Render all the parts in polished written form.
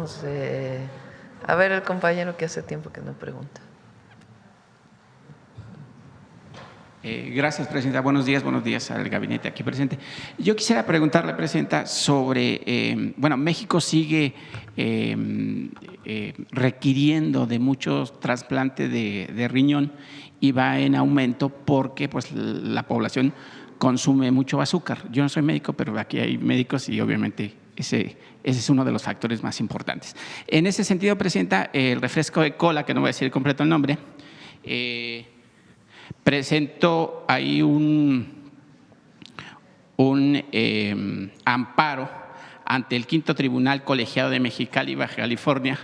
Vamos a ver el compañero que hace tiempo que no pregunta. Gracias, Presidenta. Buenos días al gabinete aquí presente. Yo quisiera preguntarle, Presidenta, sobre, México sigue requiriendo de muchos trasplantes de riñón y va en aumento porque pues, la población consume mucho azúcar. Yo no soy médico, pero aquí hay médicos y obviamente ese es uno de los factores más importantes. En ese sentido, Presidenta, el refresco de cola, que no voy a decir completo el nombre, presentó ahí un amparo ante el Quinto Tribunal Colegiado de Mexicali, Baja California,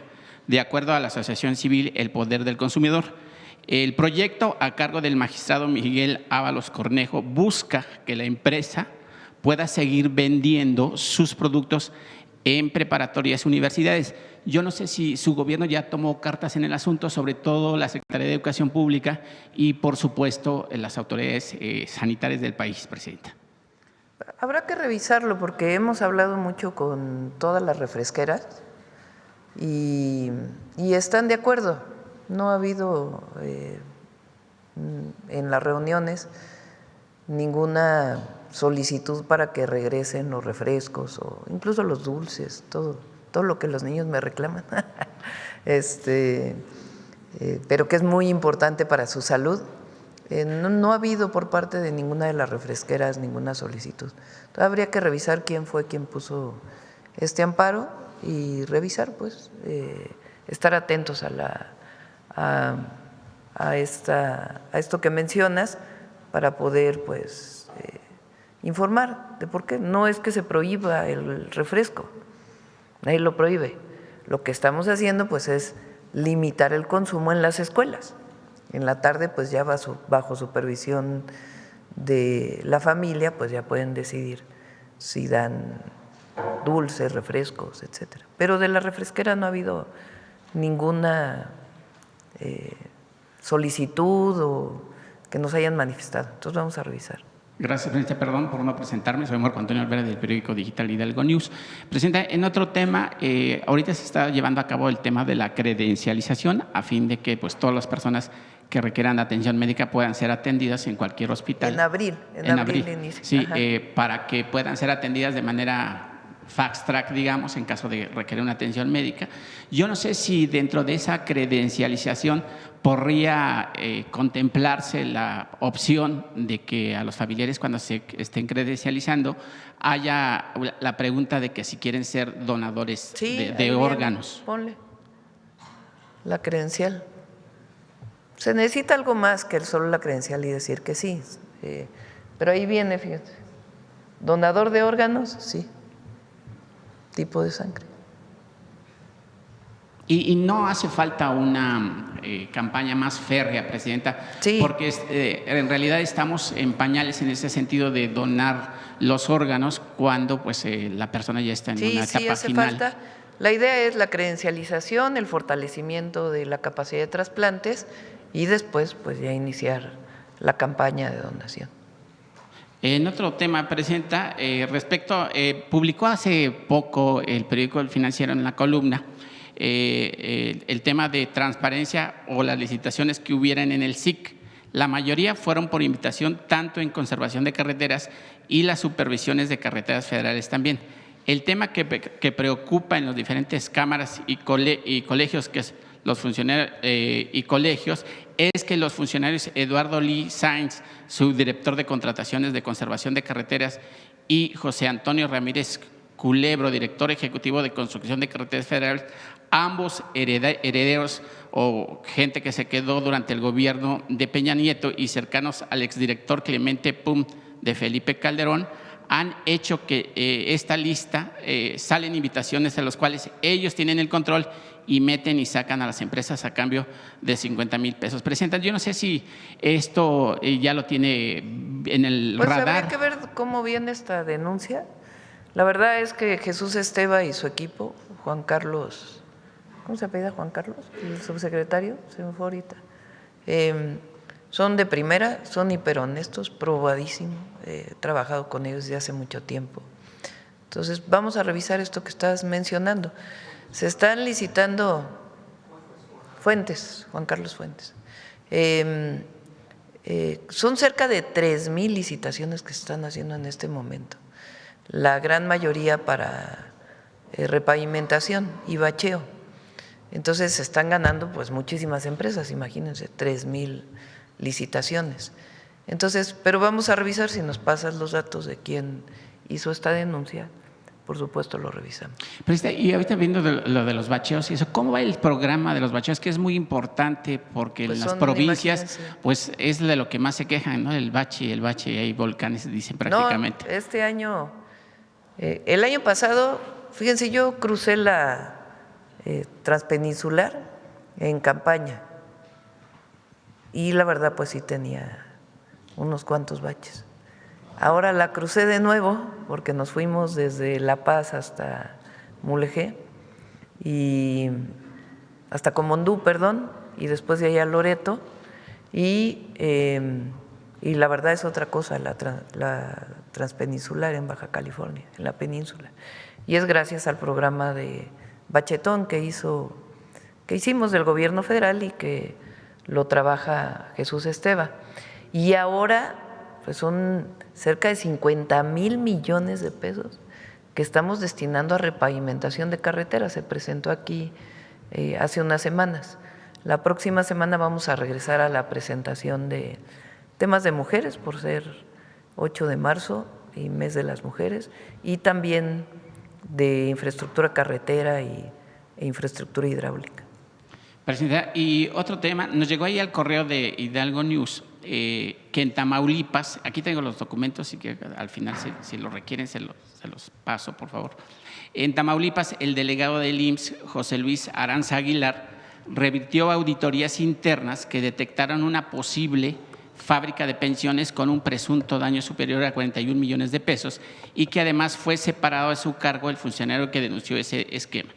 de acuerdo a la Asociación Civil El Poder del Consumidor. El proyecto, a cargo del magistrado Miguel Ábalos Cornejo, busca que la empresa pueda seguir vendiendo sus productos en preparatorias y universidades. Yo no sé si su gobierno ya tomó cartas en el asunto, sobre todo la Secretaría de Educación Pública y, por supuesto, las autoridades sanitarias del país, Presidenta. Habrá que revisarlo porque hemos hablado mucho con todas las refresqueras y están de acuerdo. No ha habido en las reuniones ninguna solicitud para que regresen los refrescos o incluso los dulces, todo lo que los niños me reclaman, pero que es muy importante para su salud. No ha habido por parte de ninguna de las refresqueras ninguna solicitud. Entonces, habría que revisar quién fue quien puso este amparo y revisar, pues, estar atentos a esto que mencionas para poder, pues, informar de por qué. No es que se prohíba el refresco, nadie lo prohíbe. Lo que estamos haciendo, pues, es limitar el consumo en las escuelas. En la tarde, pues, ya bajo supervisión de la familia, pues ya pueden decidir si dan dulces, refrescos, etcétera. Pero de la refresquera no ha habido ninguna solicitud o que nos hayan manifestado. Entonces vamos a revisar. Gracias, Presidenta. Perdón por no presentarme. Soy Marco Antonio Alvera del periódico digital Hidalgo News. Presidenta, en otro tema, ahorita se está llevando a cabo el tema de la credencialización a fin de que pues, todas las personas que requieran atención médica puedan ser atendidas en cualquier hospital. En abril inicia. Sí, para que puedan ser atendidas de manera fast track, digamos, en caso de requerir una atención médica. Yo no sé si dentro de esa credencialización podría contemplarse la opción de que a los familiares cuando se estén credencializando haya la pregunta de que si quieren ser donadores de órganos. Ponle la credencial. Se necesita algo más que solo la credencial y decir que sí, pero ahí viene, fíjate, donador de órganos, sí, tipo de sangre. Y no hace falta una campaña más férrea, Presidenta, sí, porque en realidad estamos en pañales en ese sentido de donar los órganos cuando pues, la persona ya está en una etapa sí hace final. Falta. La idea es la credencialización, el fortalecimiento de la capacidad de trasplantes y después pues ya iniciar la campaña de donación. En otro tema, Presidenta, publicó hace poco el periódico El Financiero en la columna el tema de transparencia o las licitaciones que hubieran en el SIC. La mayoría fueron por invitación tanto en conservación de carreteras y las supervisiones de carreteras federales también. El tema que preocupa en las diferentes cámaras y colegios, que es los funcionarios y colegios, es que los funcionarios Eduardo Lee Sainz, subdirector de contrataciones de conservación de carreteras, y José Antonio Ramírez Culebro, director ejecutivo de construcción de carreteras federales, ambos herederos o gente que se quedó durante el gobierno de Peña Nieto y cercanos al exdirector Clemente Pum de Felipe Calderón, han hecho que esta lista salen invitaciones a las cuales ellos tienen el control y meten y sacan a las empresas a cambio de 50,000 pesos. Presidenta, yo no sé si esto ya lo tiene en el radar. Habría que ver cómo viene esta denuncia. La verdad es que Jesús Esteva y su equipo, Juan Carlos, ¿cómo se apellida Juan Carlos? El subsecretario, se me fue ahorita. Son de primera, son hiperhonestos, probadísimo. He trabajado con ellos desde hace mucho tiempo. Entonces, vamos a revisar esto que estás mencionando. Se están licitando Fuentes, Juan Carlos Fuentes. Son cerca de 3,000 licitaciones que se están haciendo en este momento, la gran mayoría para repavimentación y bacheo. Entonces se están ganando pues muchísimas empresas, imagínense, 3,000 licitaciones. Entonces, pero vamos a revisar, si nos pasas los datos de quién hizo esta denuncia, por supuesto lo revisamos. Y ahorita viendo lo de los bacheos y eso, ¿cómo va el programa de los bacheos? Que es muy importante porque Pues en las provincias pues es de lo que más se quejan, ¿no? El bache, y hay volcanes, dicen prácticamente. No, este año, el año pasado, fíjense, yo crucé la transpeninsular en campaña y la verdad pues sí tenía unos cuantos baches. Ahora la crucé de nuevo porque nos fuimos desde La Paz hasta Mulegé y hasta Comondú, perdón, y después de allá a Loreto y la verdad es otra cosa la transpeninsular en Baja California, en la península, y es gracias al programa de bachetón que hicimos del gobierno federal y que lo trabaja Jesús Esteva. Y ahora pues son cerca de 50,000 millones de pesos que estamos destinando a repavimentación de carreteras. Se presentó aquí hace unas semanas. La próxima semana vamos a regresar a la presentación de temas de mujeres, por ser 8 de marzo y mes de las mujeres, y también de infraestructura carretera e infraestructura hidráulica. Presidenta, y otro tema, nos llegó ahí al correo de Hidalgo News que en Tamaulipas, aquí tengo los documentos y que al final si lo requieren se los paso, por favor. En Tamaulipas, el delegado del IMSS, José Luis Aranza Aguilar, revirtió auditorías internas que detectaron una posible fábrica de pensiones con un presunto daño superior a 41 millones de pesos y que además fue separado de su cargo el funcionario que denunció ese esquema.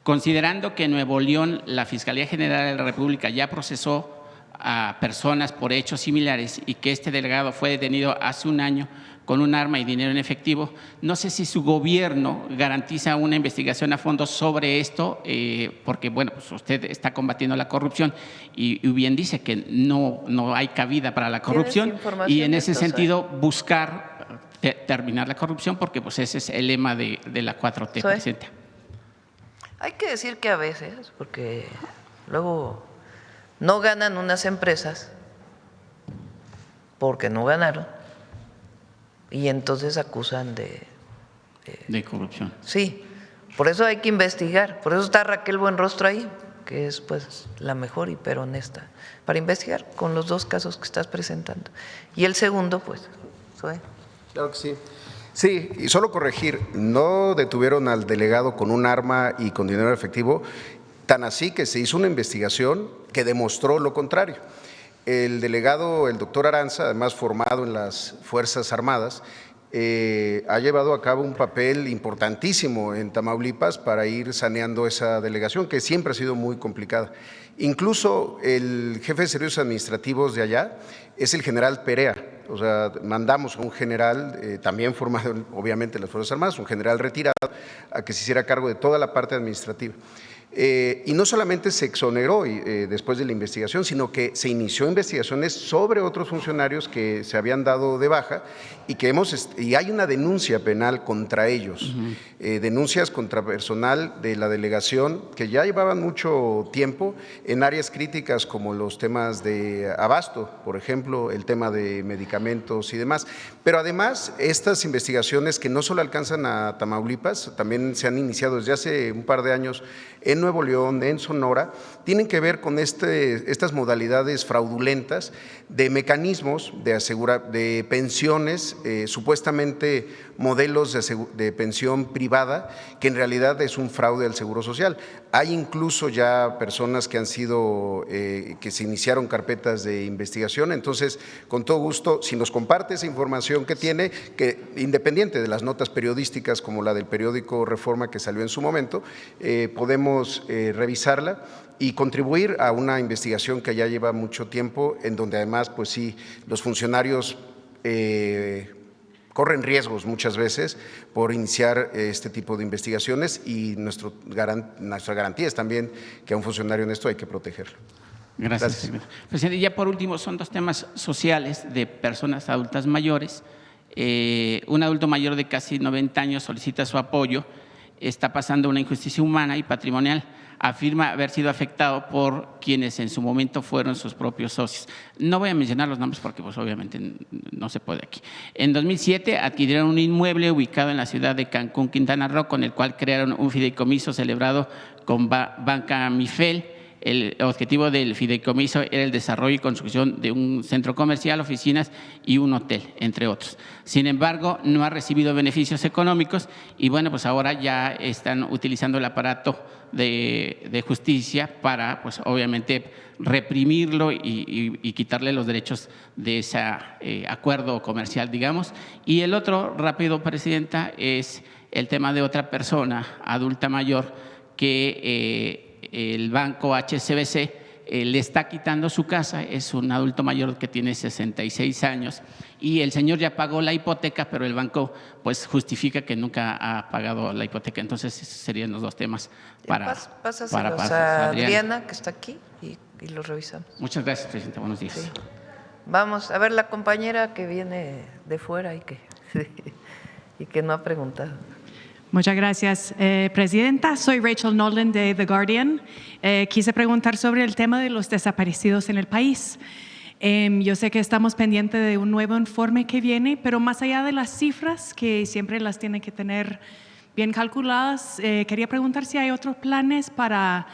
Considerando que en Nuevo León la Fiscalía General de la República ya procesó a personas por hechos similares y que este delegado fue detenido hace un año con un arma y dinero en efectivo, no sé si su gobierno garantiza una investigación a fondo sobre esto, porque bueno, pues usted está combatiendo la corrupción y bien dice que no hay cabida para la corrupción y en ese sentido buscar terminar la corrupción, porque pues ese es el lema de la 4T, Presidenta. Hay que decir que a veces, porque luego no ganan unas empresas porque no ganaron y entonces acusan de corrupción. Sí, por eso hay que investigar, por eso está Raquel Buenrostro ahí, que es pues la mejor y pero honesta, para investigar con los dos casos que estás presentando. Y el segundo, pues, Zoe. Claro que sí. Sí, y solo corregir, no detuvieron al delegado con un arma y con dinero efectivo, tan así que se hizo una investigación que demostró lo contrario. El delegado, el doctor Aranza, además formado en las Fuerzas Armadas, ha llevado a cabo un papel importantísimo en Tamaulipas para ir saneando esa delegación, que siempre ha sido muy complicada. Incluso el jefe de servicios administrativos de allá es el general Perea. O sea, mandamos a un general también formado obviamente en las Fuerzas Armadas, un general retirado, a que se hiciera cargo de toda la parte administrativa. Y no solamente se exoneró después de la investigación, sino que se inició investigaciones sobre otros funcionarios que se habían dado de baja y hay una denuncia penal contra ellos, denuncias contra personal de la delegación que ya llevaban mucho tiempo en áreas críticas como los temas de abasto, por ejemplo, el tema de medicamentos y demás. Pero además, estas investigaciones que no solo alcanzan a Tamaulipas, también se han iniciado desde hace un par de años en Nuevo León, en Sonora, tienen que ver con estas modalidades fraudulentas de mecanismos de pensiones, supuestamente modelos de pensión privada, que en realidad es un fraude al Seguro Social. Hay incluso ya personas que han sido, que se iniciaron carpetas de investigación. Entonces, con todo gusto, si nos comparte esa información que tiene, que independiente de las notas periodísticas como la del periódico Reforma que salió en su momento, podemos revisarla y contribuir a una investigación que ya lleva mucho tiempo, en donde además, pues sí, los funcionarios corren riesgos muchas veces por iniciar este tipo de investigaciones y nuestra garantía es también que a un funcionario en esto hay que protegerlo. Gracias. Presidente, y ya por último, son dos temas sociales de personas adultas mayores. Un adulto mayor de casi 90 años solicita su apoyo, está pasando una injusticia humana y patrimonial. Afirma haber sido afectado por quienes en su momento fueron sus propios socios. No voy a mencionar los nombres porque pues, obviamente no se puede aquí. En 2007 adquirieron un inmueble ubicado en la ciudad de Cancún, Quintana Roo, con el cual crearon un fideicomiso celebrado con Banca Mifel. El objetivo del fideicomiso era el desarrollo y construcción de un centro comercial, oficinas y un hotel, entre otros. Sin embargo, no ha recibido beneficios económicos y bueno, pues ahora ya están utilizando el aparato de justicia para, pues obviamente, reprimirlo y quitarle los derechos de ese acuerdo comercial, digamos. Y el otro, rápido, Presidenta, es el tema de otra persona adulta mayor que el banco HSBC le está quitando su casa. Es un adulto mayor que tiene 66 años y el señor ya pagó la hipoteca, pero el banco pues justifica que nunca ha pagado la hipoteca. Entonces esos serían los dos temas para Pásaselos a Adriana, que está aquí, y los revisamos. Muchas gracias, Presidenta. Buenos días. Sí. Vamos a ver la compañera que viene de fuera y que no ha preguntado. Muchas gracias, Presidenta. Soy Rachel Nolan de The Guardian. Quise preguntar sobre el tema de los desaparecidos en el país. Yo sé que estamos pendientes de un nuevo informe que viene, pero más allá de las cifras, que siempre las tienen que tener bien calculadas, quería preguntar si hay otros planes para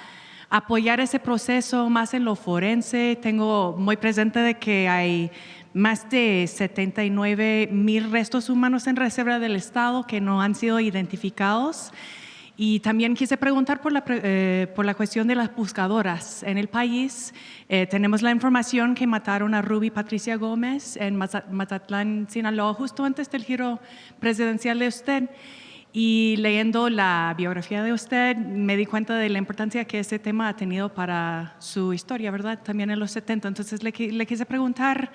apoyar ese proceso más en lo forense. Tengo muy presente de que hay más de 79,000 restos humanos en reserva del Estado que no han sido identificados. Y también quise preguntar por la cuestión de las buscadoras en el país. Tenemos la información que mataron a Ruby Patricia Gómez en Mazatlán, Sinaloa, justo antes del giro presidencial de usted. Y leyendo la biografía de usted, me di cuenta de la importancia que ese tema ha tenido para su historia, ¿verdad? También en los 70. Entonces le quise preguntar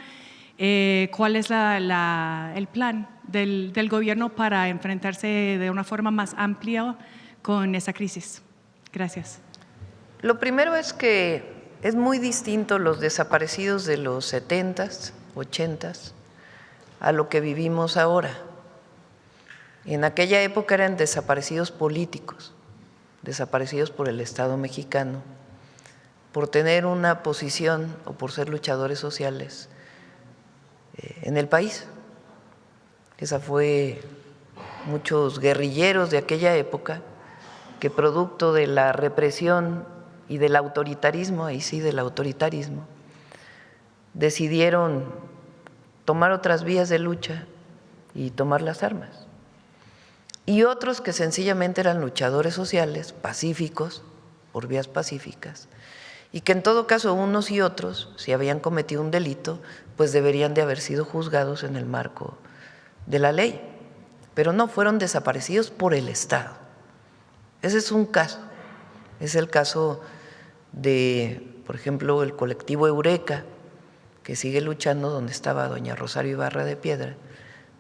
cuál es el plan del gobierno para enfrentarse de una forma más amplia con esa crisis. Gracias. Lo primero es que es muy distinto los desaparecidos de los 70s, 80s, a lo que vivimos ahora. En aquella época eran desaparecidos políticos, desaparecidos por el Estado mexicano, por tener una posición o por ser luchadores sociales en el país. Esa fue muchos guerrilleros de aquella época que producto de la represión y del autoritarismo, ahí sí del autoritarismo, decidieron tomar otras vías de lucha y tomar las armas. Y otros que sencillamente eran luchadores sociales, pacíficos, por vías pacíficas, y que en todo caso unos y otros, si habían cometido un delito, pues deberían de haber sido juzgados en el marco de la ley, pero no, fueron desaparecidos por el Estado. Ese es un caso, es el caso de, por ejemplo, el colectivo Eureka, que sigue luchando, donde estaba doña Rosario Ibarra de Piedra,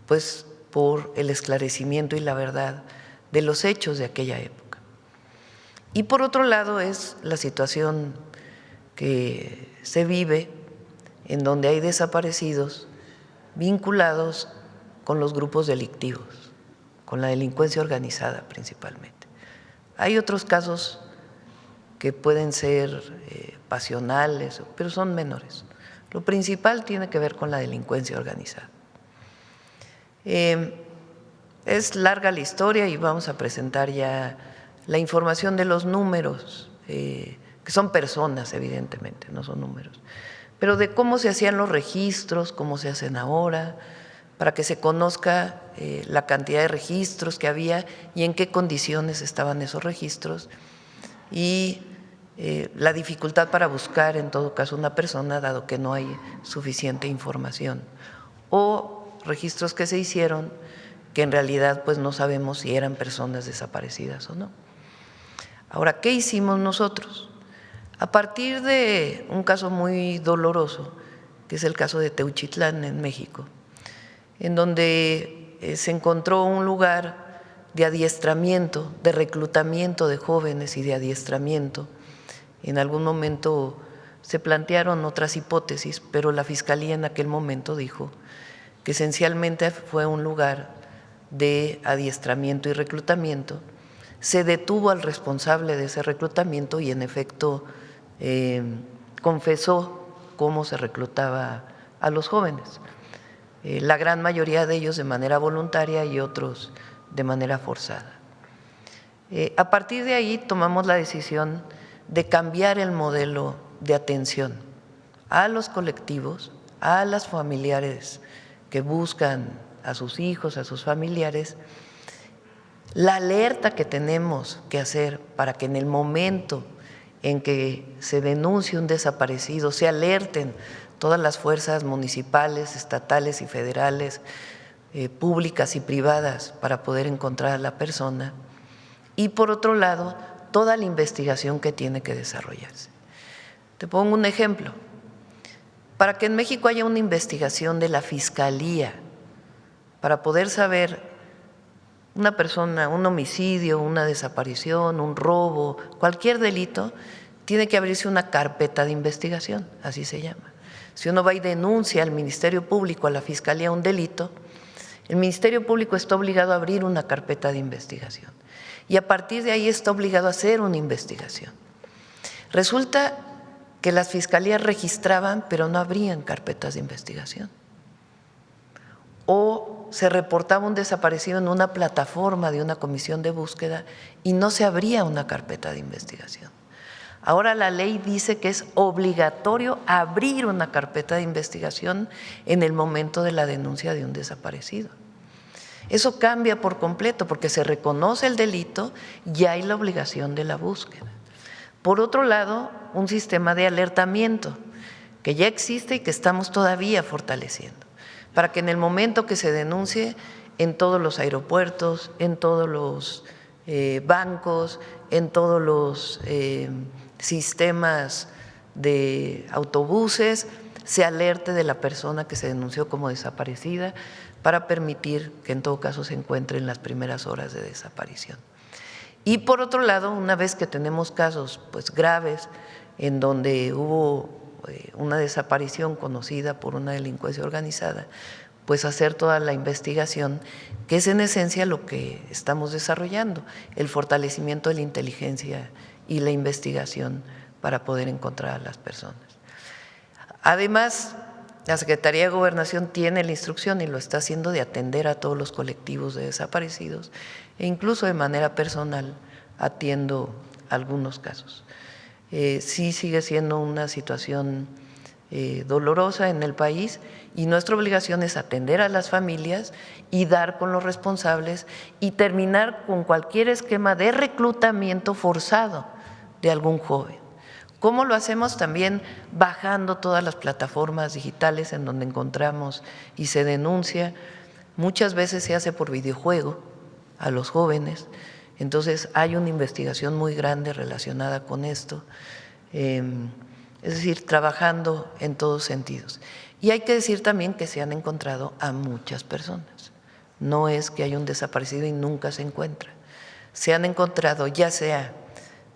pues por el esclarecimiento y la verdad de los hechos de aquella época. Y por otro lado es la situación que se vive en donde hay desaparecidos vinculados con los grupos delictivos, con la delincuencia organizada principalmente. Hay otros casos que pueden ser pasionales, pero son menores. Lo principal tiene que ver con la delincuencia organizada. Es larga la historia y vamos a presentar ya la información de los números, que son personas evidentemente, no son números, pero de cómo se hacían los registros, cómo se hacen ahora, para que se conozca la cantidad de registros que había y en qué condiciones estaban esos registros y la dificultad para buscar en todo caso una persona dado que no hay suficiente información o registros que se hicieron que en realidad pues no sabemos si eran personas desaparecidas o no. Ahora, ¿qué hicimos nosotros? A partir de un caso muy doloroso, que es el caso de Teuchitlán en México, en donde se encontró un lugar de adiestramiento, de reclutamiento de jóvenes y de adiestramiento. En algún momento se plantearon otras hipótesis, pero la Fiscalía en aquel momento dijo que esencialmente fue un lugar de adiestramiento y reclutamiento. Se detuvo al responsable de ese reclutamiento y en efecto confesó cómo se reclutaba a los jóvenes. La gran mayoría de ellos de manera voluntaria y otros de manera forzada. A partir de ahí tomamos la decisión de cambiar el modelo de atención a los colectivos, a las familiares que buscan a sus hijos, a sus familiares. La alerta que tenemos que hacer para que en el momento en que se denuncie un desaparecido se alerten todas las fuerzas municipales, estatales y federales, públicas y privadas, para poder encontrar a la persona. Y por otro lado, toda la investigación que tiene que desarrollarse. Te pongo un ejemplo. Para que en México haya una investigación de la Fiscalía, para poder saber una persona, un homicidio, una desaparición, un robo, cualquier delito, tiene que abrirse una carpeta de investigación, así se llama. Si uno va y denuncia al Ministerio Público, a la Fiscalía, un delito, el Ministerio Público está obligado a abrir una carpeta de investigación y a partir de ahí está obligado a hacer una investigación. Resulta que las fiscalías registraban, pero no abrían carpetas de investigación. O se reportaba un desaparecido en una plataforma de una comisión de búsqueda y no se abría una carpeta de investigación. Ahora la ley dice que es obligatorio abrir una carpeta de investigación en el momento de la denuncia de un desaparecido. Eso cambia por completo porque se reconoce el delito y hay la obligación de la búsqueda. Por otro lado, un sistema de alertamiento que ya existe y que estamos todavía fortaleciendo, para que en el momento que se denuncie en todos los aeropuertos, en todos los bancos, en todos los sistemas de autobuses, se alerte de la persona que se denunció como desaparecida para permitir que en todo caso se encuentre en las primeras horas de desaparición. Y por otro lado, una vez que tenemos casos pues graves en donde hubo una desaparición conocida por una delincuencia organizada, pues hacer toda la investigación, que es en esencia lo que estamos desarrollando, el fortalecimiento de la inteligencia y la investigación para poder encontrar a las personas. Además, la Secretaría de Gobernación tiene la instrucción y lo está haciendo de atender a todos los colectivos de desaparecidos e incluso de manera personal atiendo algunos casos. Sí sigue siendo una situación dolorosa en el país y nuestra obligación es atender a las familias y dar con los responsables y terminar con cualquier esquema de reclutamiento forzado de algún joven. ¿Cómo lo hacemos? También bajando todas las plataformas digitales en donde encontramos y se denuncia. Muchas veces se hace por videojuego a los jóvenes, entonces hay una investigación muy grande relacionada con esto, es decir, trabajando en todos sentidos. Y hay que decir también que se han encontrado a muchas personas, no es que haya un desaparecido y nunca se encuentra. Se han encontrado ya sea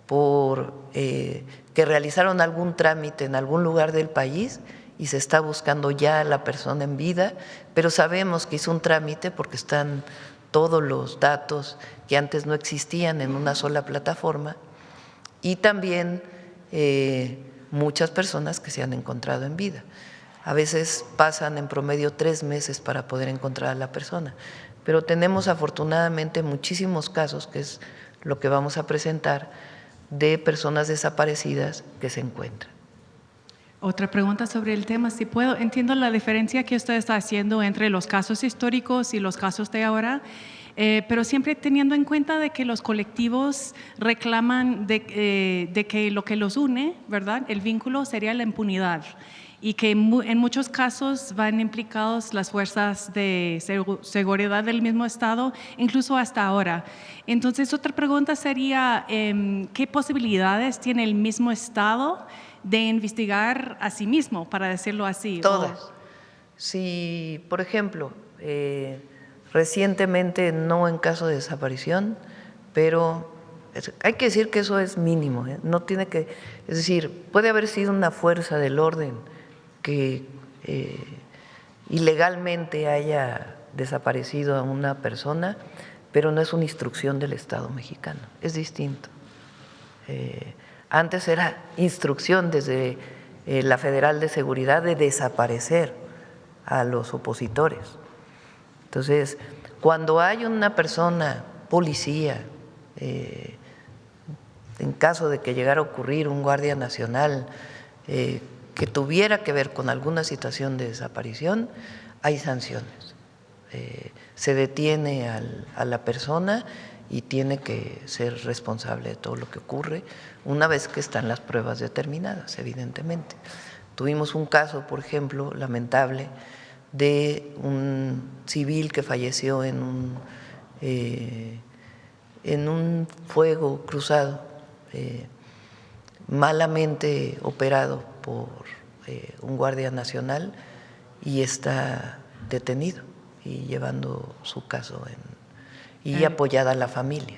por que realizaron algún trámite en algún lugar del país y se está buscando ya a la persona en vida, pero sabemos que hizo un trámite porque están todos los datos que antes no existían en una sola plataforma y también muchas personas que se han encontrado en vida. A veces pasan en promedio 3 meses para poder encontrar a la persona, pero tenemos afortunadamente muchísimos casos, que es lo que vamos a presentar, de personas desaparecidas que se encuentran. Otra pregunta sobre el tema, si puedo. Entiendo la diferencia que usted está haciendo entre los casos históricos y los casos de ahora, pero siempre teniendo en cuenta de que los colectivos reclaman de que lo que los une, ¿verdad? El vínculo sería la impunidad y que en muchos casos van implicados las fuerzas de seguridad del mismo Estado, incluso hasta ahora. Entonces, otra pregunta sería, ¿qué posibilidades tiene el mismo Estado de investigar a sí mismo, para decirlo así? Todas. Si, por ejemplo, recientemente no en caso de desaparición, pero hay que decir que eso es mínimo, ¿eh? No tiene que, es decir, puede haber sido una fuerza del orden que ilegalmente haya desaparecido a una persona, pero no es una instrucción del Estado mexicano, es distinto. Antes era instrucción desde la Federal de Seguridad de desaparecer a los opositores. Entonces, cuando hay una persona, policía, en caso de que llegara a ocurrir un guardia nacional que tuviera que ver con alguna situación de desaparición, hay sanciones. Se detiene a la persona y tiene que ser responsable de todo lo que ocurre una vez que están las pruebas determinadas, evidentemente. Tuvimos un caso, por ejemplo, lamentable, de un civil que falleció en un fuego cruzado, malamente operado por un guardia nacional, y está detenido y llevando su caso y apoyada a la familia.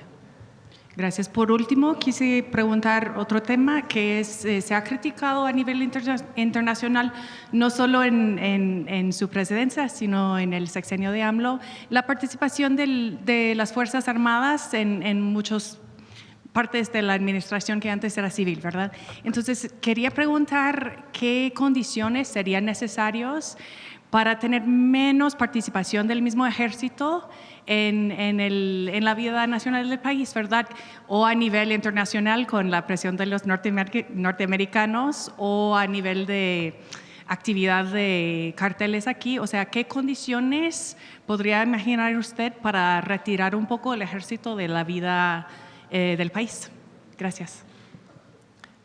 Gracias. Por último, quise preguntar otro tema que es, se ha criticado a nivel internacional, no solo en su presidencia, sino en el sexenio de AMLO, la participación de las Fuerzas Armadas en muchas partes de la administración que antes era civil, ¿verdad? Entonces, quería preguntar qué condiciones serían necesarias para tener menos participación del mismo ejército en la vida nacional del país, ¿verdad? O a nivel internacional con la presión de los norteamericanos o a nivel de actividad de carteles aquí. O sea, ¿qué condiciones podría imaginar usted para retirar un poco el ejército de la vida del país? Gracias.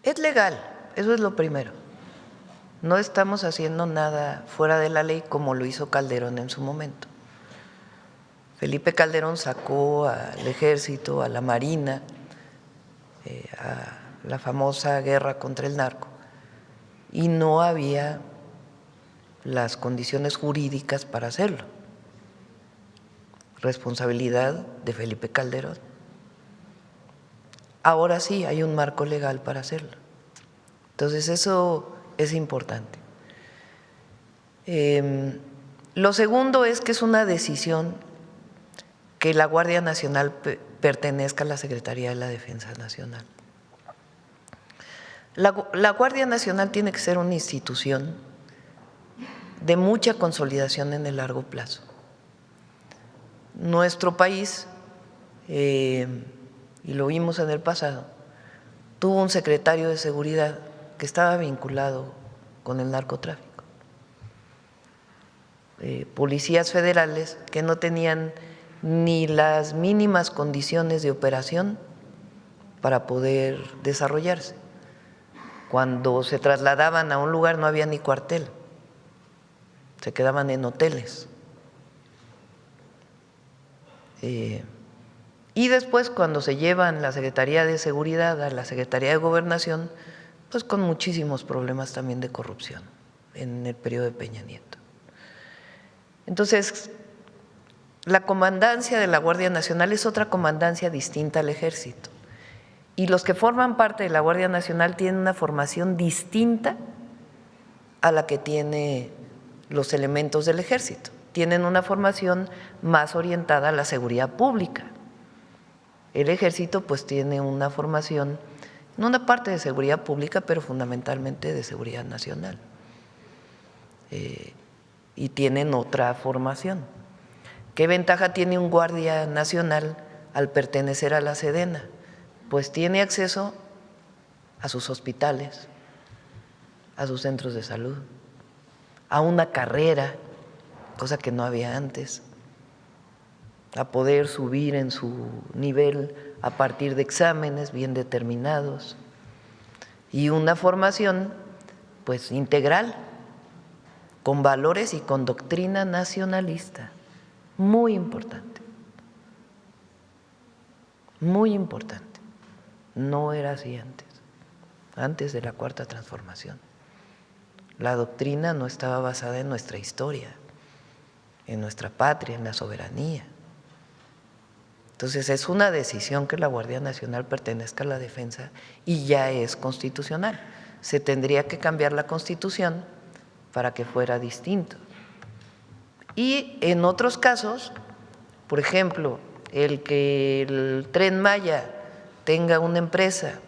Es legal, eso es lo primero. No estamos haciendo nada fuera de la ley como lo hizo Calderón en su momento. Felipe Calderón sacó al ejército, a la marina, a la famosa guerra contra el narco, y no había las condiciones jurídicas para hacerlo. Responsabilidad de Felipe Calderón. Ahora sí hay un marco legal para hacerlo. Entonces eso es importante. Lo segundo es que es una decisión que la Guardia Nacional pertenezca a la Secretaría de la Defensa Nacional. La Guardia Nacional tiene que ser una institución de mucha consolidación en el largo plazo. Nuestro país, y lo vimos en el pasado, tuvo un secretario de Seguridad que estaba vinculado con el narcotráfico. Policías federales que no tenían ni las mínimas condiciones de operación para poder desarrollarse. Cuando se trasladaban a un lugar no había ni cuartel, se quedaban en hoteles. Y después, cuando se llevan la Secretaría de Seguridad a la Secretaría de Gobernación, pues con muchísimos problemas también de corrupción en el periodo de Peña Nieto. Entonces, la comandancia de la Guardia Nacional es otra comandancia distinta al Ejército. Y los que forman parte de la Guardia Nacional tienen una formación distinta a la que tienen los elementos del Ejército. Tienen una formación más orientada a la seguridad pública. El Ejército pues tiene una formación, no una parte de seguridad pública, pero fundamentalmente de seguridad nacional. Y tienen otra formación. ¿Qué ventaja tiene un guardia nacional al pertenecer a la Sedena? Pues tiene acceso a sus hospitales, a sus centros de salud, a una carrera, cosa que no había antes, a poder subir en su nivel a partir de exámenes bien determinados y una formación pues integral, con valores y con doctrina nacionalista, muy importante, muy importante. No era así antes de la Cuarta Transformación. La doctrina no estaba basada en nuestra historia, en nuestra patria, en la soberanía. Entonces es una decisión que la Guardia Nacional pertenezca a la defensa y ya es constitucional. Se tendría que cambiar la Constitución para que fuera distinto. Y en otros casos, por ejemplo, el que el Tren Maya tenga una empresa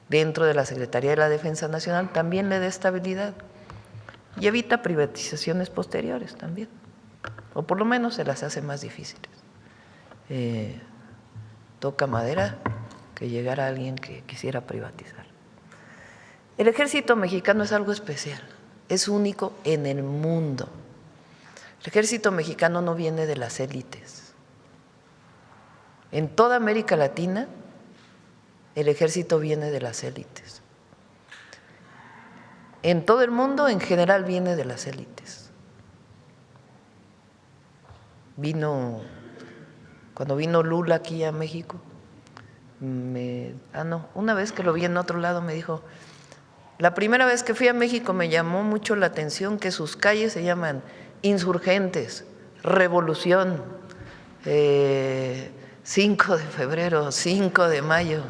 dentro de la Secretaría de la Defensa Nacional también le da estabilidad y evita privatizaciones posteriores también, o por lo menos se las hace más difíciles. Toca madera que llegara alguien que quisiera privatizar. El ejército mexicano es algo especial, es único en el mundo. El ejército mexicano no viene de las élites. En toda América Latina, el ejército viene de las élites. En todo el mundo, en general, viene de las élites. Cuando vino Lula aquí a México, una vez que lo vi en otro lado me dijo, la primera vez que fui a México me llamó mucho la atención que sus calles se llaman Insurgentes, Revolución, 5 de febrero, 5 de mayo.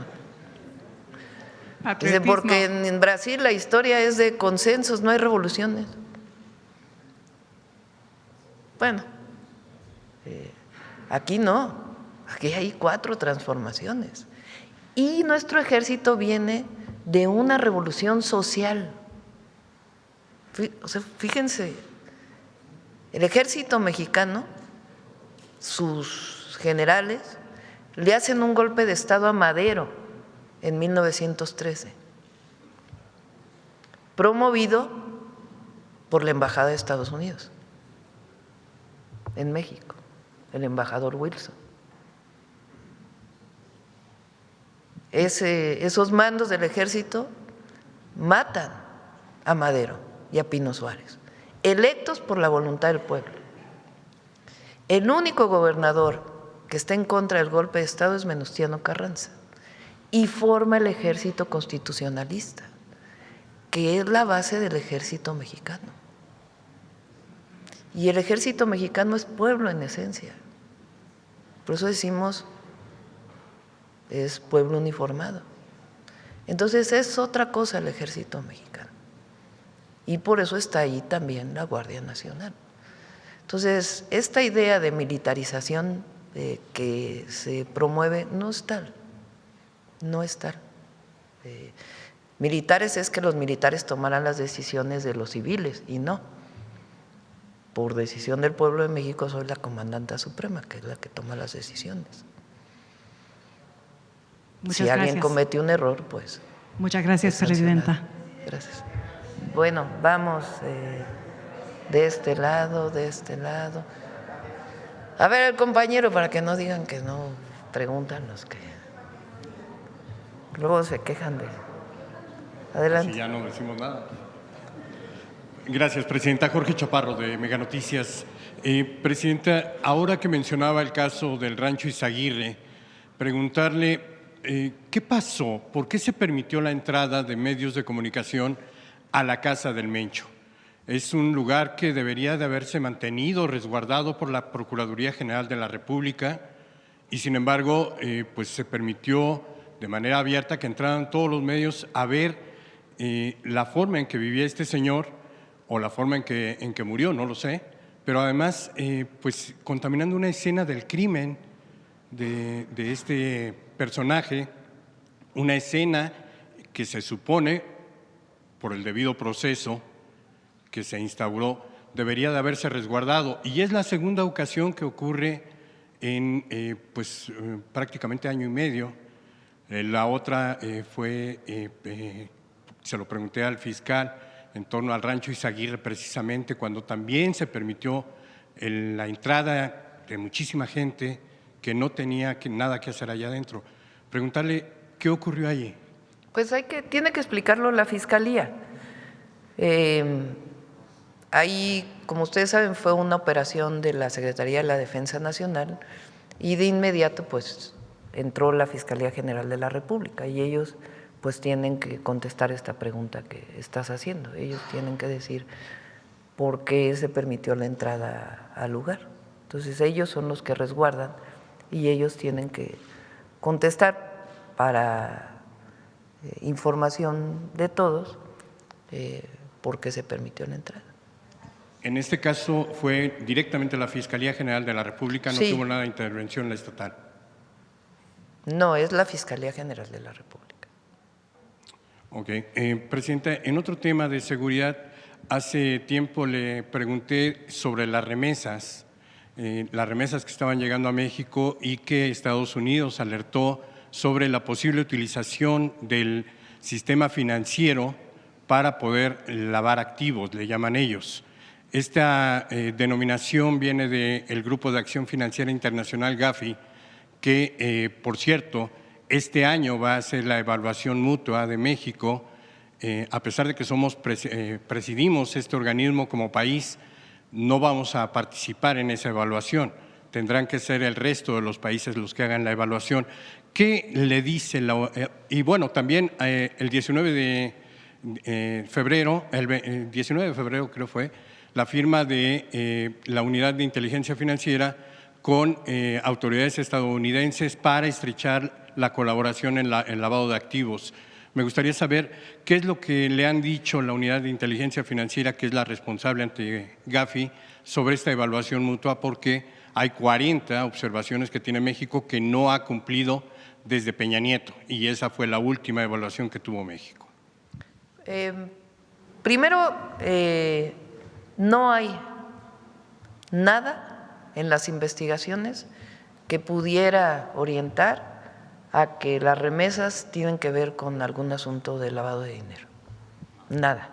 Dice, porque en Brasil la historia es de consensos, no hay revoluciones. Bueno, aquí no, aquí hay 4 transformaciones. Y nuestro ejército viene de una revolución social. O sea, fíjense, el ejército mexicano, sus generales, le hacen un golpe de Estado a Madero en 1913, promovido por la Embajada de Estados Unidos en México, el embajador Wilson. Esos mandos del ejército matan a Madero y a Pino Suárez, electos por la voluntad del pueblo. El único gobernador que está en contra del golpe de Estado es Venustiano Carranza y forma el ejército constitucionalista, que es la base del ejército mexicano. Y el ejército mexicano es pueblo en esencia. Por eso decimos, es pueblo uniformado. Entonces es otra cosa el ejército mexicano. Y por eso está ahí también la Guardia Nacional. Entonces, esta idea de militarización que se promueve no es tal, no es tal. Militares es que los militares tomaran las decisiones de los civiles y no. Por decisión del pueblo de México soy la comandanta suprema, que es la que toma las decisiones. Si alguien comete un error, pues… Muchas gracias, Presidenta. Gracias. Bueno, vamos de este lado, de este lado. A ver, el compañero, para que no digan que no preguntan los que luego se quejan de… Adelante. Si ya no decimos nada. Gracias, Presidenta. Jorge Chaparro, de Mega Noticias. Presidenta, ahora que mencionaba el caso del Rancho Izaguirre, preguntarle ¿qué pasó? ¿Por qué se permitió la entrada de medios de comunicación a la Casa del Mencho? Es un lugar que debería de haberse mantenido, resguardado por la Procuraduría General de la República y, sin embargo, pues se permitió de manera abierta que entraran todos los medios a ver la forma en que vivía este señor o la forma en que murió, no lo sé, pero además pues contaminando una escena del crimen de este personaje, una escena que se supone, por el debido proceso que se instauró, debería de haberse resguardado. Y es la segunda ocasión que ocurre en prácticamente año y medio. La otra fue, se lo pregunté al fiscal, en torno al Rancho Izaguirre, precisamente cuando también se permitió la entrada de muchísima gente que no tenía nada que hacer allá adentro. Preguntarle qué ocurrió allí. Pues tiene que explicarlo la Fiscalía. Ahí, como ustedes saben, fue una operación de la Secretaría de la Defensa Nacional y de inmediato pues entró la Fiscalía General de la República y ellos pues tienen que contestar esta pregunta que estás haciendo. Ellos tienen que decir por qué se permitió la entrada al lugar. Entonces ellos son los que resguardan y ellos tienen que contestar para información de todos por qué se permitió la entrada. En este caso fue directamente la Fiscalía General de la República, no Sí. tuvo nada de intervención en la estatal. No, es la Fiscalía General de la República. Ok. Presidenta, en otro tema de seguridad, hace tiempo le pregunté sobre las remesas que estaban llegando a México y que Estados Unidos alertó sobre la posible utilización del sistema financiero para poder lavar activos, le llaman ellos. Esta denominación viene del Grupo de Acción Financiera Internacional, GAFI, que, por cierto, este año va a ser la evaluación mutua de México. A pesar de que presidimos este organismo como país, no vamos a participar en esa evaluación. Tendrán que ser el resto de los países los que hagan la evaluación. ¿Qué le dice y bueno, también el 19 de febrero, el 19 de febrero creo fue, la firma de la Unidad de Inteligencia Financiera con autoridades estadounidenses para estrechar la colaboración en el lavado de activos. Me gustaría saber qué es lo que le han dicho la Unidad de Inteligencia Financiera, que es la responsable ante GAFI, sobre esta evaluación mutua, porque hay 40 observaciones que tiene México que no ha cumplido desde Peña Nieto, y esa fue la última evaluación que tuvo México. Primero, no hay nada en las investigaciones que pudiera orientar a que las remesas tienen que ver con algún asunto de lavado de dinero. Nada.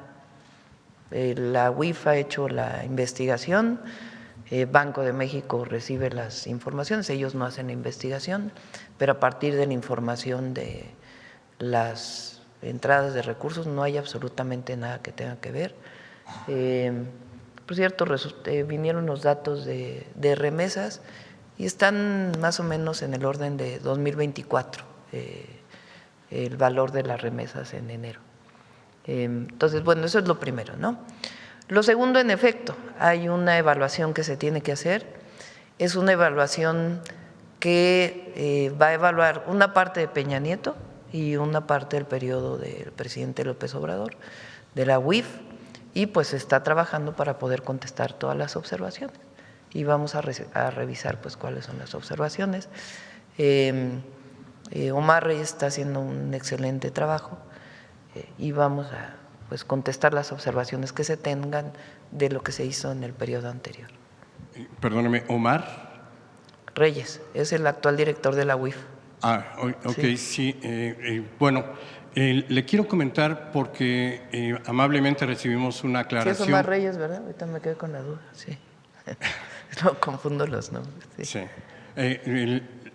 La UIF ha hecho la investigación, Banco de México recibe las informaciones, ellos no hacen la investigación, pero a partir de la información de las entradas de recursos no hay absolutamente nada que tenga que ver. Por cierto, vinieron los datos de remesas y están más o menos en el orden de 2024, el valor de las remesas en enero. Entonces, bueno, eso es lo primero, ¿no? Lo segundo, en efecto, hay una evaluación que se tiene que hacer, es una evaluación que va a evaluar una parte de Peña Nieto y una parte del periodo del presidente López Obrador, de la UIF, y pues se está trabajando para poder contestar todas las observaciones. Y vamos a revisar pues cuáles son las observaciones. Omar Reyes está haciendo un excelente trabajo y vamos a pues contestar las observaciones que se tengan de lo que se hizo en el periodo anterior. Perdóneme, Omar Reyes es el actual director de la UIF. Ok, sí. Bueno, le quiero comentar porque amablemente recibimos una aclaración. Sí, es Omar Reyes, ¿verdad? Ahorita me quedé con la duda, sí. No confundo los nombres. Sí.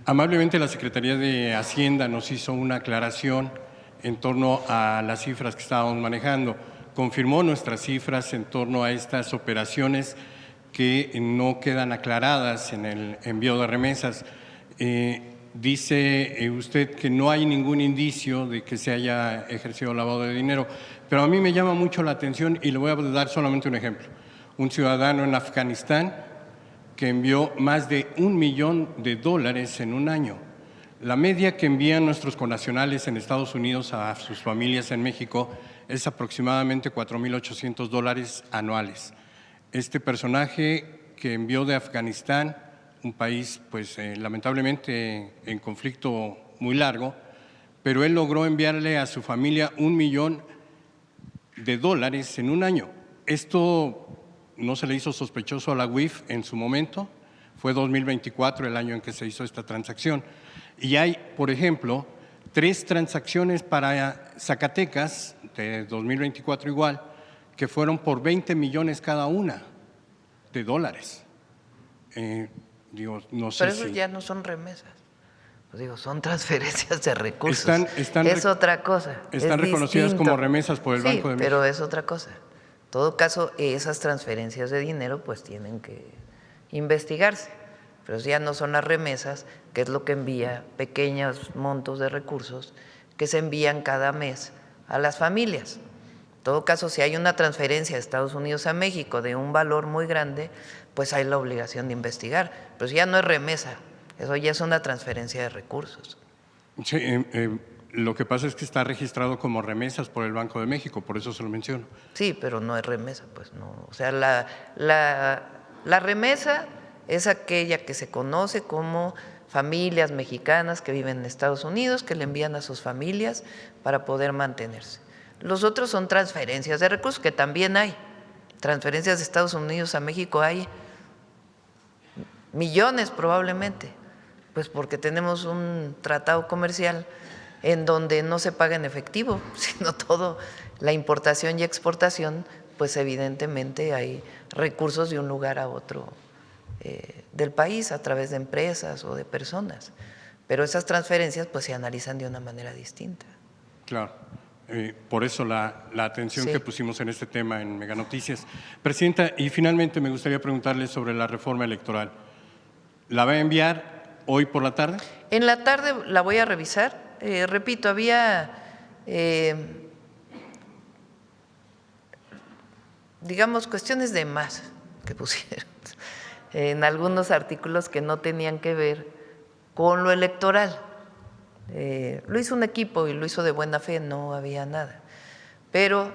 Amablemente la Secretaría de Hacienda nos hizo una aclaración en torno a las cifras que estábamos manejando. Confirmó nuestras cifras en torno a estas operaciones que no quedan aclaradas en el envío de remesas. Dice usted que no hay ningún indicio de que se haya ejercido lavado de dinero, pero a mí me llama mucho la atención y le voy a dar solamente un ejemplo. Un ciudadano en Afganistán que envió más de $1 millón en un año. La media que envían nuestros connacionales en Estados Unidos a sus familias en México es aproximadamente $4,800 anuales. Este personaje que envió de Afganistán, un país pues lamentablemente en conflicto muy largo, pero él logró enviarle a su familia $1 millón en un año. Esto no se le hizo sospechoso a la UIF en su momento, fue 2024 el año en que se hizo esta transacción. Y hay, por ejemplo, 3 transacciones para Zacatecas de 2024 igual, que fueron por $20 millones cada una de dólares. No sé. Pero esos ya no son remesas. Pues digo, son transferencias de recursos. Es otra cosa. Están reconocidas como remesas por el Banco de México. Pero es otra cosa. En todo caso, esas transferencias de dinero pues tienen que investigarse. Pero ya no son las remesas, que es lo que envía pequeños montos de recursos que se envían cada mes a las familias. En todo caso, si hay una transferencia de Estados Unidos a México de un valor muy grande, pues hay la obligación de investigar. Pero ya no es remesa, eso ya es una transferencia de recursos. Sí, lo que pasa es que está registrado como remesas por el Banco de México, por eso se lo menciono. Sí, pero no es remesa, pues no. O sea, la remesa es aquella que se conoce como familias mexicanas que viven en Estados Unidos, que le envían a sus familias para poder mantenerse. Los otros son transferencias de recursos, que también hay. Transferencias de Estados Unidos a México hay millones probablemente, pues porque tenemos un tratado comercial en donde no se paga en efectivo, sino todo, la importación y exportación, pues evidentemente hay recursos de un lugar a otro del país a través de empresas o de personas, pero esas transferencias pues se analizan de una manera distinta. Claro, por eso la atención Sí. que pusimos en este tema en Mega Noticias. Presidenta, y finalmente me gustaría preguntarle sobre la reforma electoral. ¿La va a enviar hoy por la tarde? En la tarde la voy a revisar. Repito, había, digamos, cuestiones de más que pusieron en algunos artículos que no tenían que ver con lo electoral. Lo hizo un equipo y lo hizo de buena fe, no había nada. Pero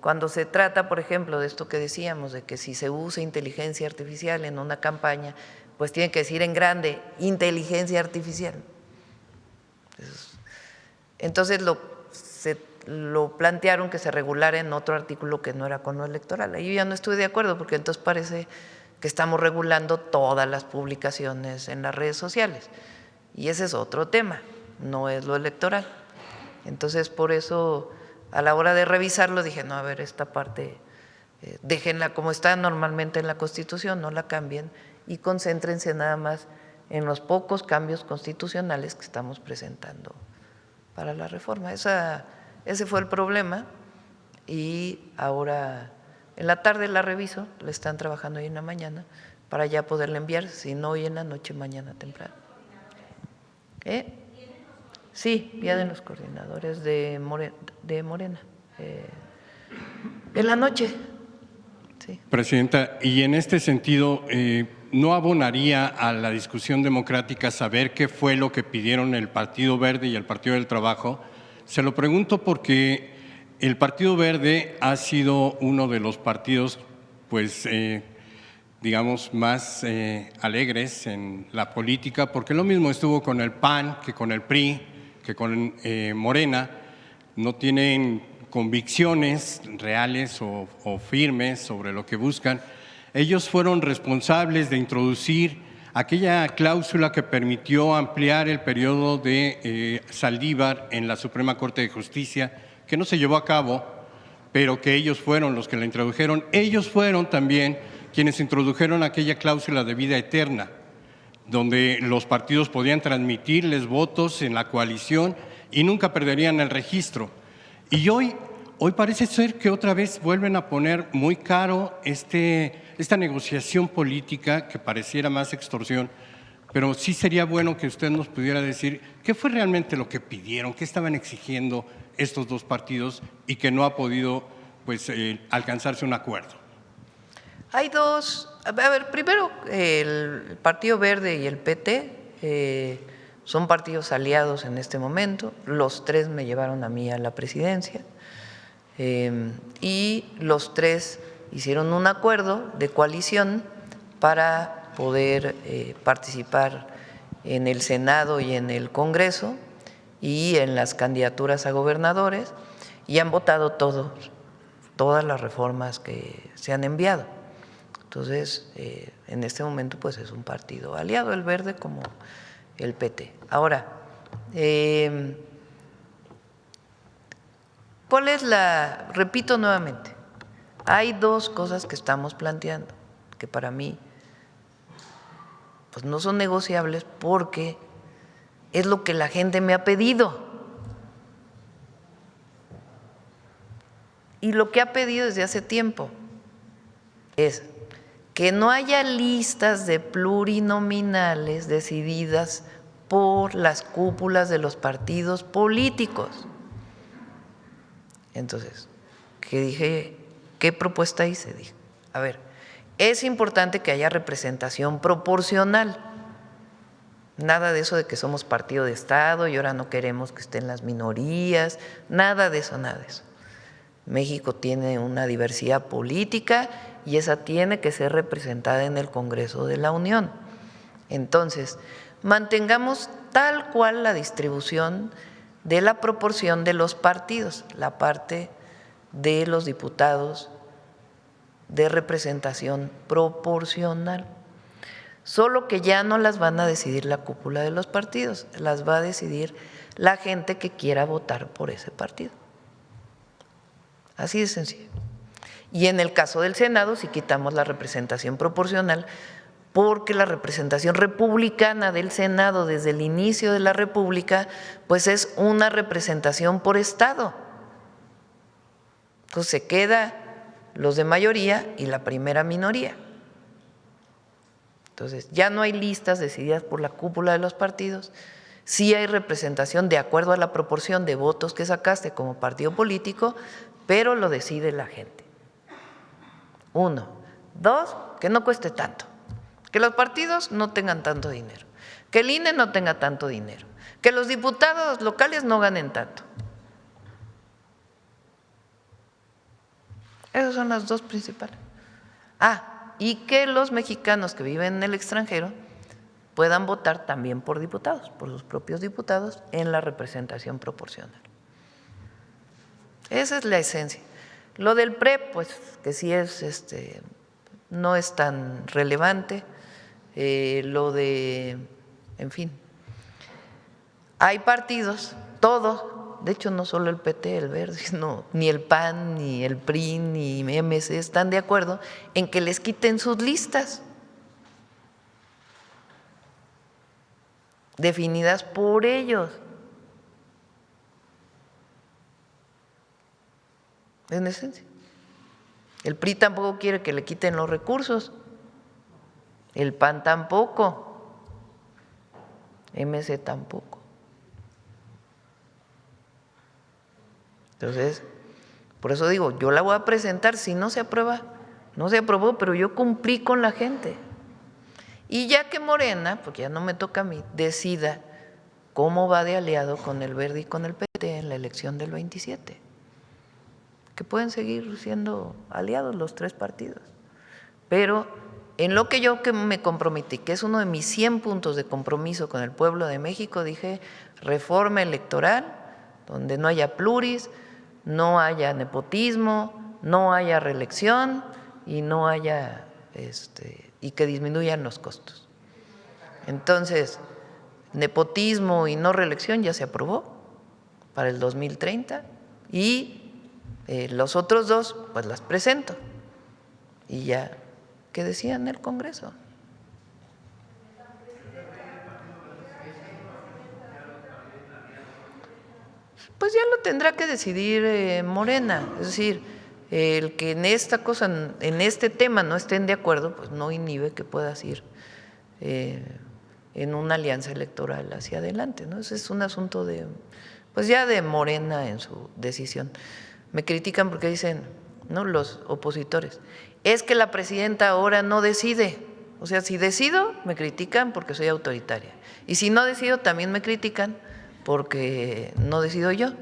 cuando se trata, por ejemplo, de esto que decíamos, de que si se usa inteligencia artificial en una campaña, pues tiene que decir en grande, inteligencia artificial. Entonces lo plantearon que se regulara en otro artículo que no era con lo electoral. Ahí yo ya no estoy de acuerdo porque entonces parece que estamos regulando todas las publicaciones en las redes sociales y ese es otro tema, no es lo electoral. Entonces por eso a la hora de revisarlo dije, no, a ver, esta parte déjenla como está normalmente en la Constitución, no la cambien y concéntrense nada más en los pocos cambios constitucionales que estamos presentando para la reforma. Ese fue el problema y ahora en la tarde la reviso, la están trabajando hoy en la mañana para ya poderla enviar, si no hoy en la noche, mañana temprano. Sí, vienen los coordinadores de Morena. En la noche. Sí. Presidenta, y en este sentido, ¿no abonaría a la discusión democrática saber qué fue lo que pidieron el Partido Verde y el Partido del Trabajo? Se lo pregunto porque el Partido Verde ha sido uno de los partidos, pues, digamos, más alegres en la política, porque lo mismo estuvo con el PAN que con el PRI, que con Morena, no tienen convicciones reales o firmes sobre lo que buscan. Ellos fueron responsables de introducir aquella cláusula que permitió ampliar el periodo de Saldívar en la Suprema Corte de Justicia, que no se llevó a cabo, pero que ellos fueron los que la introdujeron. Ellos fueron también quienes introdujeron aquella cláusula de vida eterna, donde los partidos podían transmitirles votos en la coalición y nunca perderían el registro. Y hoy parece ser que otra vez vuelven a poner muy caro esta negociación política que pareciera más extorsión, pero sí sería bueno que usted nos pudiera decir qué fue realmente lo que pidieron, qué estaban exigiendo estos dos partidos y que no ha podido pues, alcanzarse un acuerdo. Hay dos, a ver, primero el Partido Verde y el PT son partidos aliados en este momento, los tres me llevaron a mí a la presidencia y los tres hicieron un acuerdo de coalición para poder participar en el Senado y en el Congreso y en las candidaturas a gobernadores y han votado todas las reformas que se han enviado. Entonces, en este momento pues es un partido aliado, el Verde como el PT. Ahora, ¿cuál es repito nuevamente, hay dos cosas que estamos planteando que para mí pues no son negociables porque es lo que la gente me ha pedido. Y lo que ha pedido desde hace tiempo es que no haya listas de plurinominales decididas por las cúpulas de los partidos políticos. Entonces, ¿qué dije? ¿Qué propuesta hice? Dije, a ver, es importante que haya representación proporcional. Nada de eso de que somos partido de Estado y ahora no queremos que estén las minorías, nada de eso, nada de eso. México tiene una diversidad política y esa tiene que ser representada en el Congreso de la Unión. Entonces, mantengamos tal cual la distribución de la proporción de los partidos, la parte de los diputados de representación proporcional. Solo que ya no las van a decidir la cúpula de los partidos, las va a decidir la gente que quiera votar por ese partido. Así de sencillo. Y en el caso del Senado, si quitamos la representación proporcional, porque la representación republicana del Senado desde el inicio de la República, pues es una representación por estado. Entonces se queda los de mayoría y la primera minoría. Entonces ya no hay listas decididas por la cúpula de los partidos, sí hay representación de acuerdo a la proporción de votos que sacaste como partido político, pero lo decide la gente. 1. 2, que no cueste tanto. Que los partidos no tengan tanto dinero, que el INE no tenga tanto dinero, que los diputados locales no ganen tanto. Esas son las dos principales. Y que los mexicanos que viven en el extranjero puedan votar también por diputados, por sus propios diputados, en la representación proporcional. Esa es la esencia. Lo del PRE, pues que sí es, no es tan relevante. Lo de, en fin, hay partidos, todos, de hecho no solo el PT, el Verde, no, ni el PAN, ni el PRI, ni MC están de acuerdo en que les quiten sus listas definidas por ellos. En esencia. El PRI tampoco quiere que le quiten los recursos. El PAN tampoco, MC tampoco. Entonces, por eso digo, yo la voy a presentar, si no se aprueba, no se aprobó, pero yo cumplí con la gente. Y ya que Morena, porque ya no me toca a mí, decida cómo va de aliado con el Verde y con el PT en la elección del 27, que pueden seguir siendo aliados los tres partidos, pero en lo que yo me comprometí, que es uno de mis 100 puntos de compromiso con el pueblo de México, dije reforma electoral, donde no haya pluris, no haya nepotismo, no haya reelección y no haya y que disminuyan los costos. Entonces, nepotismo y no reelección ya se aprobó para el 2030 y los otros dos, pues las presento y ya que decían en el Congreso. Pues ya lo tendrá que decidir Morena, es decir, el que en esta cosa, en este tema no estén de acuerdo, pues no inhibe que puedas ir en una alianza electoral hacia adelante, ¿no? Ese es un asunto de, pues ya de Morena en su decisión. Me critican porque dicen, ¿no?, los opositores, es que la presidenta ahora no decide. O sea, si decido, me critican porque soy autoritaria. Y si no decido, también me critican porque no decido yo.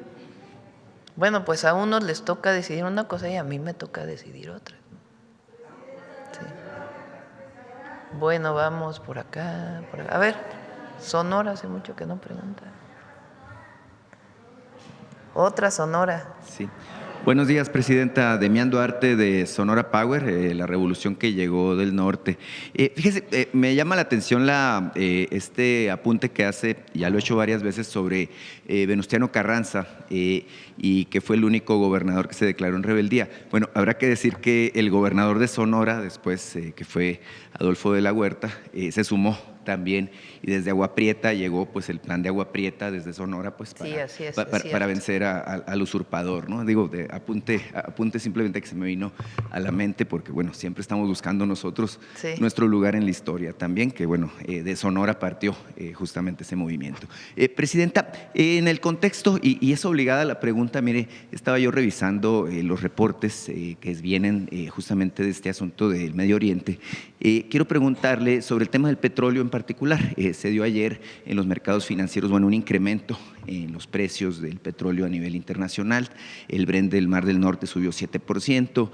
Bueno, pues a unos les toca decidir una cosa y a mí me toca decidir otra. Sí. Bueno, vamos por acá, por acá. A ver, Sonora, hace mucho que no pregunta. Otra Sonora. Sí. Buenos días, Presidenta. Demián Duarte, de Sonora Power, la revolución que llegó del norte. Fíjese, me llama la atención este apunte que hace, ya lo he hecho varias veces, sobre Venustiano Carranza y que fue el único gobernador que se declaró en rebeldía. Bueno, habrá que decir que el gobernador de Sonora, después que fue Adolfo de la Huerta, se sumó también, y desde Agua Prieta llegó pues el plan de Agua Prieta desde Sonora pues Sí, así es, para vencer al usurpador, ¿no? Digo, apunte simplemente que se me vino a la mente porque bueno, siempre estamos buscando nosotros nuestro lugar en la historia también, que bueno, de Sonora partió justamente ese movimiento. Presidenta, en el contexto, y es obligada la pregunta, mire, estaba yo revisando los reportes que vienen justamente de este asunto del Medio Oriente. Quiero preguntarle sobre el tema del petróleo en particular. Se dio ayer en los mercados financieros, bueno, un incremento en los precios del petróleo a nivel internacional. El Brent del Mar del Norte subió 7%.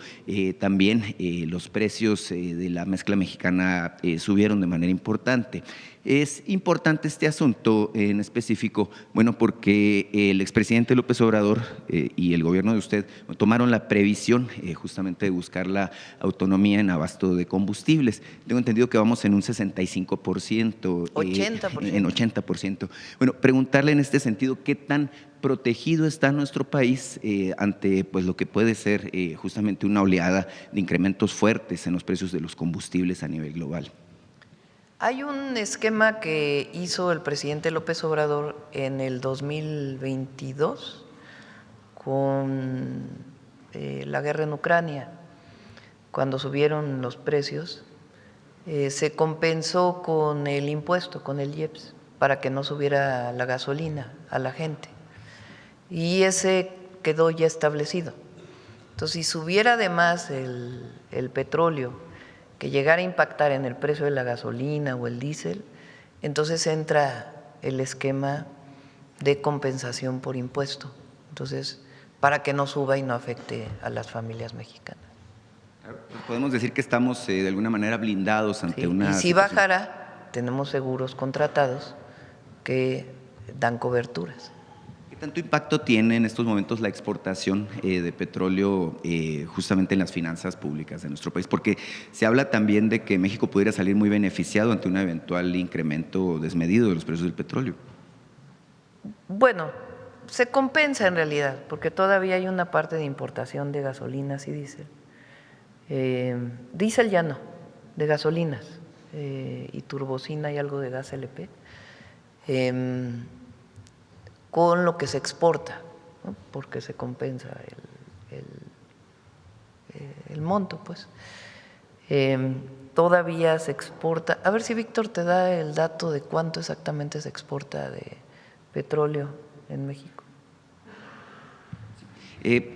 También los precios de la mezcla mexicana subieron de manera importante. Es importante este asunto en específico, bueno, porque el expresidente López Obrador y el gobierno de usted tomaron la previsión justamente de buscar la autonomía en abasto de combustibles. Tengo entendido que vamos en un 65%. 80%. En 80%. Bueno, preguntarle en este sentido, ¿qué tan protegido está nuestro país ante pues, lo que puede ser justamente una oleada de incrementos fuertes en los precios de los combustibles a nivel global? Hay un esquema que hizo el presidente López Obrador en el 2022 con la guerra en Ucrania, cuando subieron los precios, se compensó con el impuesto, con el IEPS, para que no subiera la gasolina a la gente. Y ese quedó ya establecido. Entonces, si subiera además el petróleo, que llegara a impactar en el precio de la gasolina o el diésel, entonces entra el esquema de compensación por impuesto. Entonces, para que no suba y no afecte a las familias mexicanas. Podemos decir que estamos de alguna manera blindados ante una… Y si bajara, tenemos seguros contratados que dan coberturas. ¿Qué tanto impacto tiene en estos momentos la exportación de petróleo justamente en las finanzas públicas de nuestro país? Porque se habla también de que México pudiera salir muy beneficiado ante un eventual incremento desmedido de los precios del petróleo. Bueno, se compensa en realidad, porque todavía hay una parte de importación de gasolinas y diésel. Diésel ya no, de gasolinas y turbocina y algo de gas LP. Con lo que se exporta, ¿no? Porque se compensa el monto, pues. Todavía se exporta. A ver si Víctor te da el dato de cuánto exactamente se exporta de petróleo en México.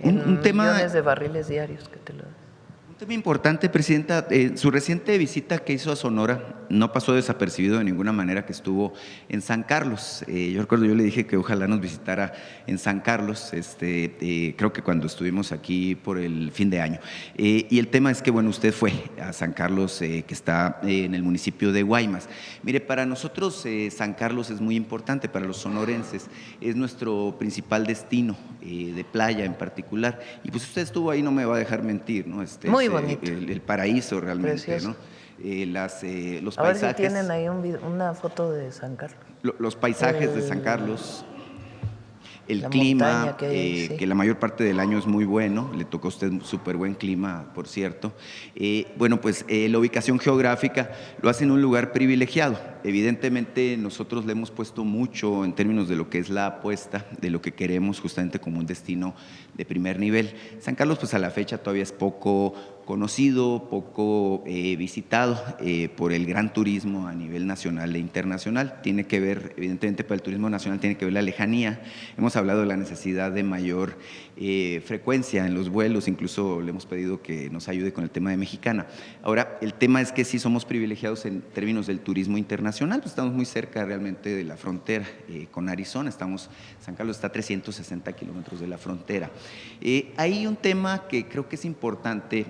Un tema… millones de barriles diarios que te lo dan. Un tema importante, Presidenta, su reciente visita que hizo a Sonora no pasó desapercibido de ninguna manera, que estuvo en San Carlos. Yo recuerdo, yo le dije que ojalá nos visitara en San Carlos, creo que cuando estuvimos aquí por el fin de año. Y el tema es que, bueno, usted fue a San Carlos, que está en el municipio de Guaymas. Mire, para nosotros San Carlos es muy importante, para los sonorenses, es nuestro principal destino de playa en particular. Y pues usted estuvo ahí, no me va a dejar mentir, ¿no? Muy bonito. El paraíso realmente, precioso. ¿no? Los a ver paisajes, si tienen ahí una foto de San Carlos. Los paisajes de San Carlos, el la clima, montaña que hay, sí. que la mayor parte del año es muy bueno, le tocó a usted súper buen clima, por cierto. Bueno, pues la ubicación geográfica lo hace en un lugar privilegiado. Evidentemente nosotros le hemos puesto mucho en términos de lo que es la apuesta, de lo que queremos justamente como un destino de primer nivel. San Carlos, pues a la fecha todavía es poco conocido, poco visitado por el gran turismo a nivel nacional e internacional. Tiene que ver, evidentemente para el turismo nacional tiene que ver la lejanía. Hemos hablado de la necesidad de mayor frecuencia en los vuelos, incluso le hemos pedido que nos ayude con el tema de Mexicana. Ahora, el tema es que sí somos privilegiados en términos del turismo internacional, pues estamos muy cerca realmente de la frontera con Arizona, San Carlos está a 360 kilómetros de la frontera. Hay un tema que creo que es importante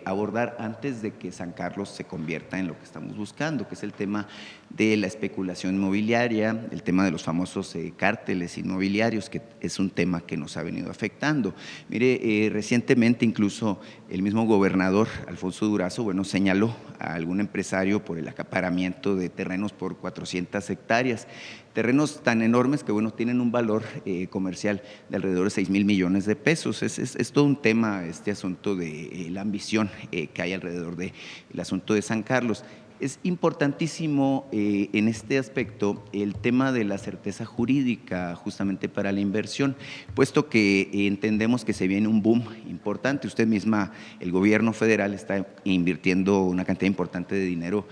abordar antes de que San Carlos se convierta en lo que estamos buscando, que es el tema de la especulación inmobiliaria, el tema de los famosos cárteles inmobiliarios, que es un tema que nos ha venido afectando. Mire, recientemente incluso el mismo gobernador Alfonso Durazo, bueno, señaló a algún empresario por el acaparamiento de terrenos por 400 hectáreas, terrenos tan enormes que, bueno, tienen un valor comercial de alrededor de 6,000 millones de pesos. Es todo un tema este asunto de la ambición que hay alrededor del asunto de San Carlos. Es importantísimo en este aspecto el tema de la certeza jurídica justamente para la inversión, puesto que entendemos que se viene un boom importante. Usted misma, el gobierno federal está invirtiendo una cantidad importante de dinero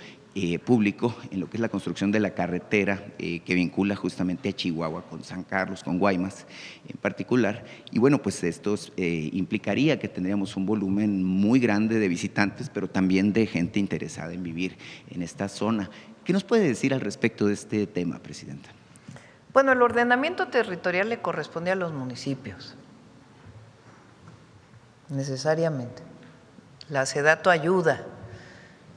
público en lo que es la construcción de la carretera que vincula justamente a Chihuahua con San Carlos, con Guaymas en particular. Y bueno, pues esto implicaría que tendríamos un volumen muy grande de visitantes, pero también de gente interesada en vivir en esta zona. ¿Qué nos puede decir al respecto de este tema, Presidenta? Bueno, el ordenamiento territorial le corresponde a los municipios, necesariamente. La SEDATU ayuda,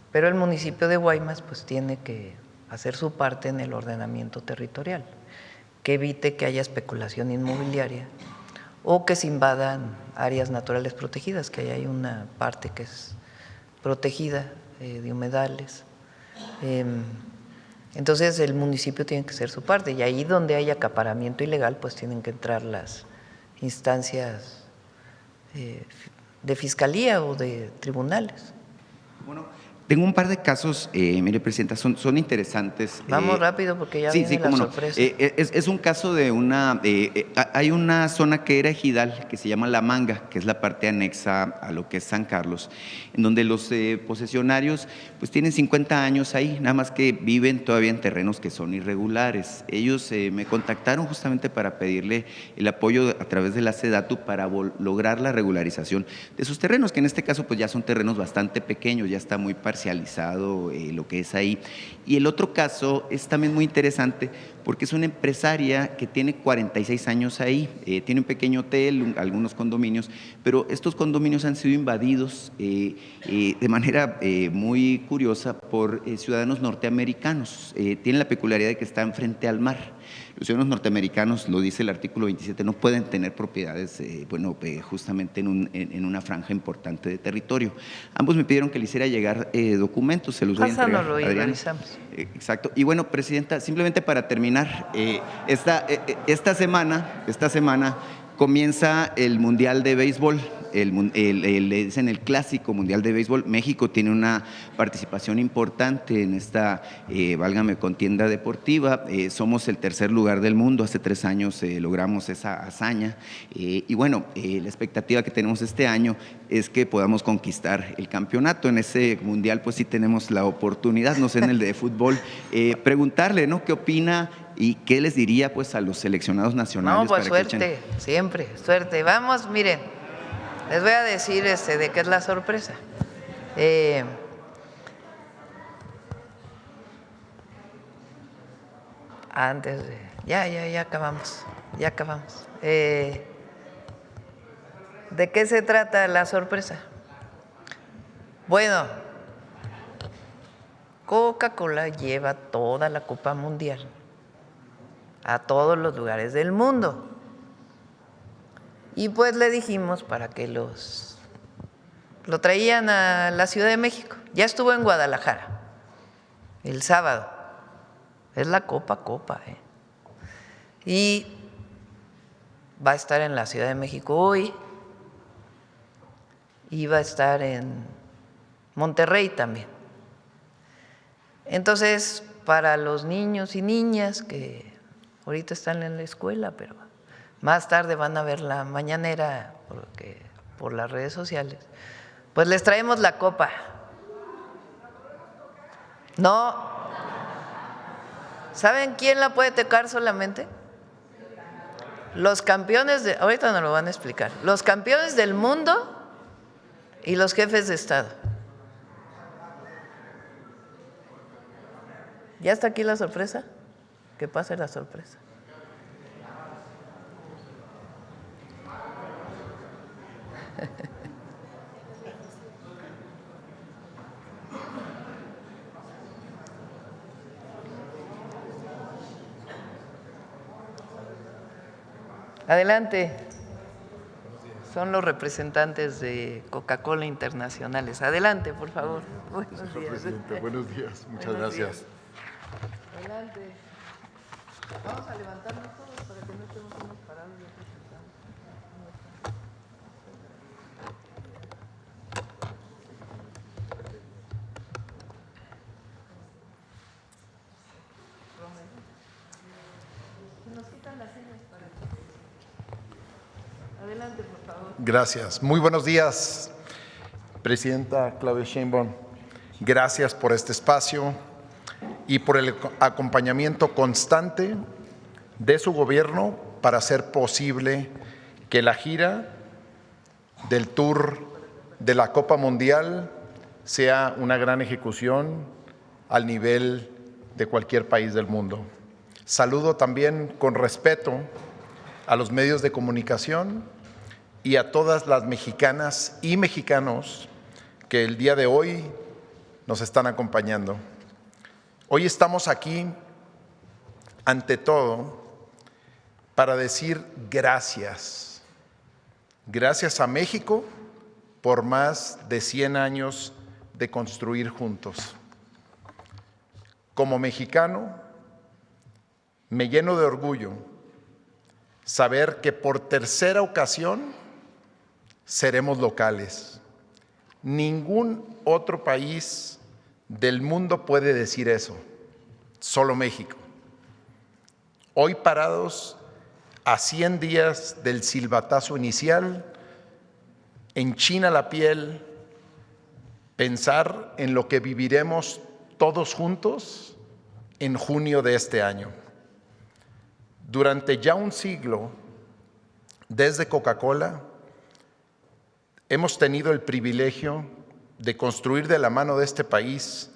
pero el municipio de Guaymas pues tiene que hacer su parte en el ordenamiento territorial, que evite que haya especulación inmobiliaria o que se invadan áreas naturales protegidas, que ahí hay una parte que es protegida de humedales. Entonces el municipio tiene que hacer su parte y ahí donde hay acaparamiento ilegal pues tienen que entrar las instancias de fiscalía o de tribunales. Bueno, tengo un par de casos, mire, Presidenta, son interesantes. Vamos rápido porque ya viene la sorpresa. Es un caso de hay una zona que era ejidal que se llama La Manga, que es la parte anexa a lo que es San Carlos, en donde los posesionarios pues tienen 50 años ahí, nada más que viven todavía en terrenos que son irregulares. Ellos me contactaron justamente para pedirle el apoyo a través de la SEDATU para lograr la regularización de sus terrenos, que en este caso pues ya son terrenos bastante pequeños, ya está muy parcializado lo que es ahí. Y el otro caso es también muy interesante porque es una empresaria que tiene 46 años ahí, tiene un pequeño hotel, algunos condominios, pero estos condominios han sido invadidos de manera muy curiosa por ciudadanos norteamericanos. Tienen la peculiaridad de que están frente al mar. Los ciudadanos norteamericanos, lo dice el artículo 27, no pueden tener propiedades, justamente en una franja importante de territorio. Ambos me pidieron que le hiciera llegar documentos, se los voy a entregar. Pásanoslo y revisamos. Exacto. Y bueno, Presidenta, simplemente para terminar, esta semana comienza el Mundial de Béisbol. Le dicen el Clásico Mundial de Béisbol. México tiene una participación importante en esta, contienda deportiva. Somos el tercer lugar del mundo. Hace 3 años logramos esa hazaña. Y bueno, la expectativa que tenemos este año es que podamos conquistar el campeonato. En ese mundial, pues sí tenemos la oportunidad, no sé, en el de fútbol, preguntarle, ¿no? ¿Qué opina? ¿Y qué les diría pues a los seleccionados nacionales? No, pues suerte, siempre, suerte. Vamos, miren, les voy a decir de qué es la sorpresa. Antes de… Ya acabamos. ¿De qué se trata la sorpresa? Bueno, Coca-Cola lleva toda la Copa Mundial a todos los lugares del mundo. Y pues le dijimos para que lo traían a la Ciudad de México. Ya estuvo en Guadalajara el sábado. Es la Copa. Y va a estar en la Ciudad de México hoy. Y va a estar en Monterrey también. Entonces, para los niños y niñas que ahorita están en la escuela, pero más tarde van a ver la mañanera por las redes sociales, pues les traemos la copa. No. ¿Saben quién la puede tocar solamente? Los campeones ahorita nos lo van a explicar, los campeones del mundo y los jefes de Estado. ¿Ya está aquí la sorpresa? Que pase la sorpresa. Adelante. Son los representantes de Coca-Cola internacionales. Adelante, por favor. Buenos días. Presidente, buenos días. Muchas gracias. Adelante. Vamos a levantarnos todos para que no estemos unos parados y otros sentados. Adelante, por favor. Gracias. Muy buenos días, Presidenta Claudia Sheinbaum. Gracias por este espacio y por el acompañamiento constante de su gobierno para hacer posible que la gira del Tour de la Copa Mundial sea una gran ejecución al nivel de cualquier país del mundo. Saludo también con respeto a los medios de comunicación y a todas las mexicanas y mexicanos que el día de hoy nos están acompañando. Hoy estamos aquí, ante todo, para decir gracias. Gracias a México por más de 100 años de construir juntos. Como mexicano, me lleno de orgullo saber que por tercera ocasión seremos locales. Ningún otro país del mundo puede decir eso, solo México. Hoy parados a 100 días del silbatazo inicial, enchina la piel pensar en lo que viviremos todos juntos en junio de este año. Durante ya un siglo, desde Coca-Cola, hemos tenido el privilegio de construir de la mano de este país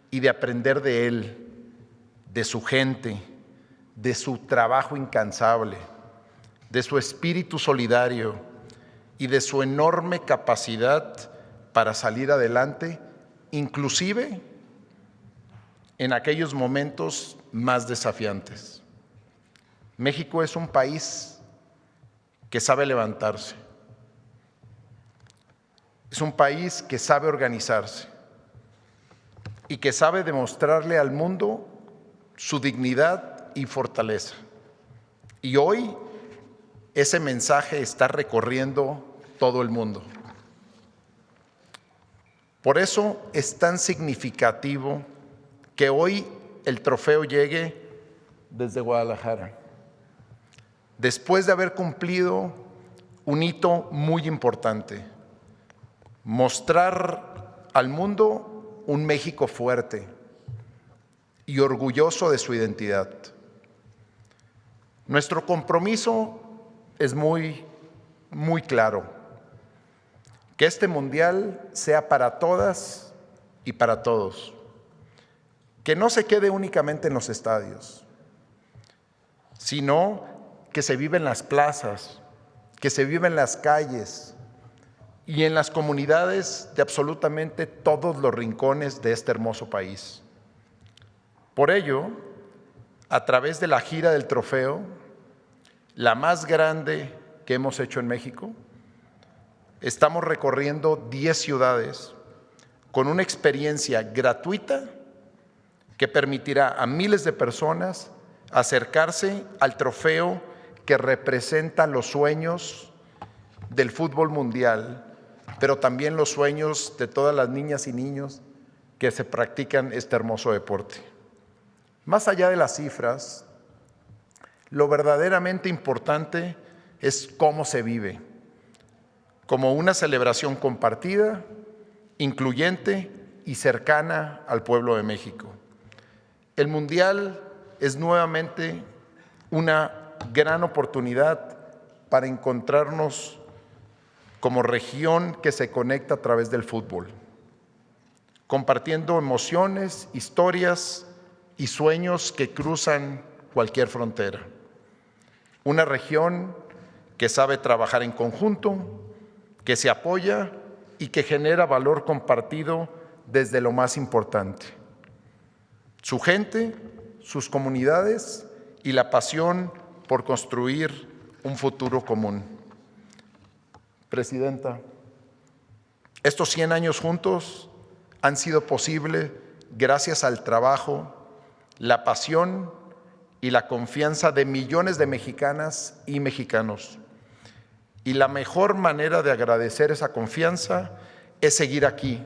y de aprender de él, de su gente, de su trabajo incansable, de su espíritu solidario y de su enorme capacidad para salir adelante, inclusive en aquellos momentos más desafiantes. México es un país que sabe levantarse. Es un país que sabe organizarse y que sabe demostrarle al mundo su dignidad y fortaleza. Y hoy ese mensaje está recorriendo todo el mundo. Por eso es tan significativo que hoy el trofeo llegue desde Guadalajara, después de haber cumplido un hito muy importante: mostrar al mundo un México fuerte y orgulloso de su identidad. Nuestro compromiso es muy claro: que este mundial sea para todas y para todos, que no se quede únicamente en los estadios, sino que se vive en las plazas, que se vive en las calles y en las comunidades de absolutamente todos los rincones de este hermoso país. Por ello, a través de la gira del trofeo, la más grande que hemos hecho en México, estamos recorriendo 10 ciudades con una experiencia gratuita que permitirá a miles de personas acercarse al trofeo que representa los sueños del fútbol mundial, pero también los sueños de todas las niñas y niños que se practican este hermoso deporte. Más allá de las cifras, lo verdaderamente importante es cómo se vive, como una celebración compartida, incluyente y cercana al pueblo de México. El Mundial es nuevamente una gran oportunidad para encontrarnos como región que se conecta a través del fútbol, compartiendo emociones, historias y sueños que cruzan cualquier frontera. Una región que sabe trabajar en conjunto, que se apoya y que genera valor compartido desde lo más importante: su gente, sus comunidades y la pasión por construir un futuro común. Presidenta, estos 100 años juntos han sido posible gracias al trabajo, la pasión y la confianza de millones de mexicanas y mexicanos. Y la mejor manera de agradecer esa confianza es seguir aquí,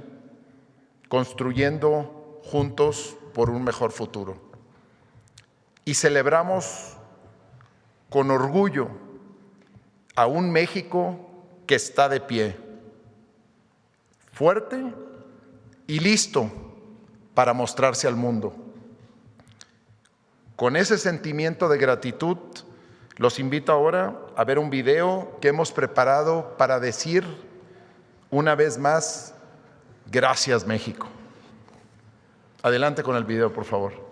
construyendo juntos por un mejor futuro. Y celebramos con orgullo a un México que está de pie, fuerte y listo para mostrarse al mundo. Con ese sentimiento de gratitud, los invito ahora a ver un video que hemos preparado para decir una vez más, gracias México. Adelante con el video, por favor.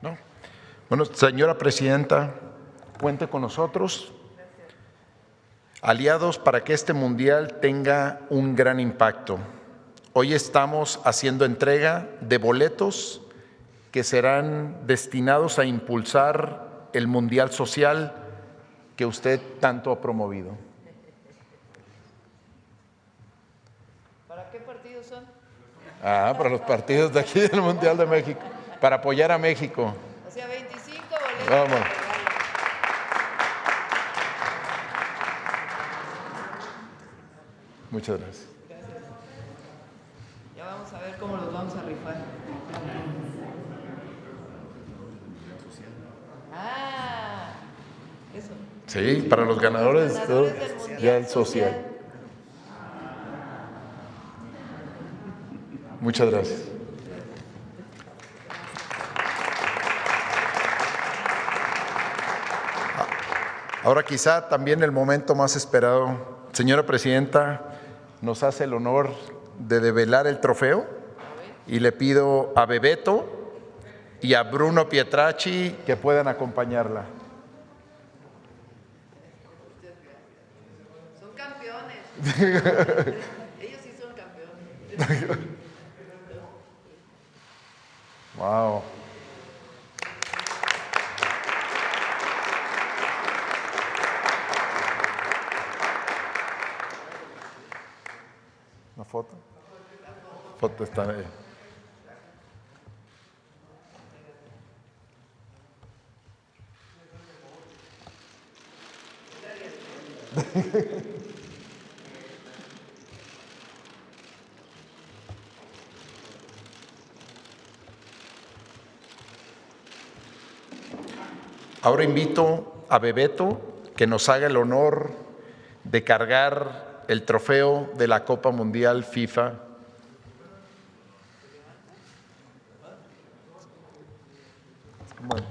¿No? Bueno, señora presidenta, cuente con nosotros, aliados para que este mundial tenga un gran impacto. Hoy estamos haciendo entrega de boletos que serán destinados a impulsar el mundial social que usted tanto ha promovido. ¿Para qué partidos son? Para los partidos de aquí del Mundial de México, para apoyar a México. O sea, 25 boletos. Vamos. Muchas gracias. Ya vamos a ver cómo los vamos a rifar. Eso. Sí, para los ganadores, Ganadores del Mundial social. Muchas gracias. Ahora quizá también el momento más esperado. Señora Presidenta, nos hace el honor de develar el trofeo y le pido a Bebeto y a Bruno Pietracci que puedan acompañarla. Son campeones. Ellos sí son campeones. Wow. ¿Una foto? Foto está ahí. Ahora invito a Bebeto que nos haga el honor de cargar el trofeo de la Copa Mundial FIFA. Bueno.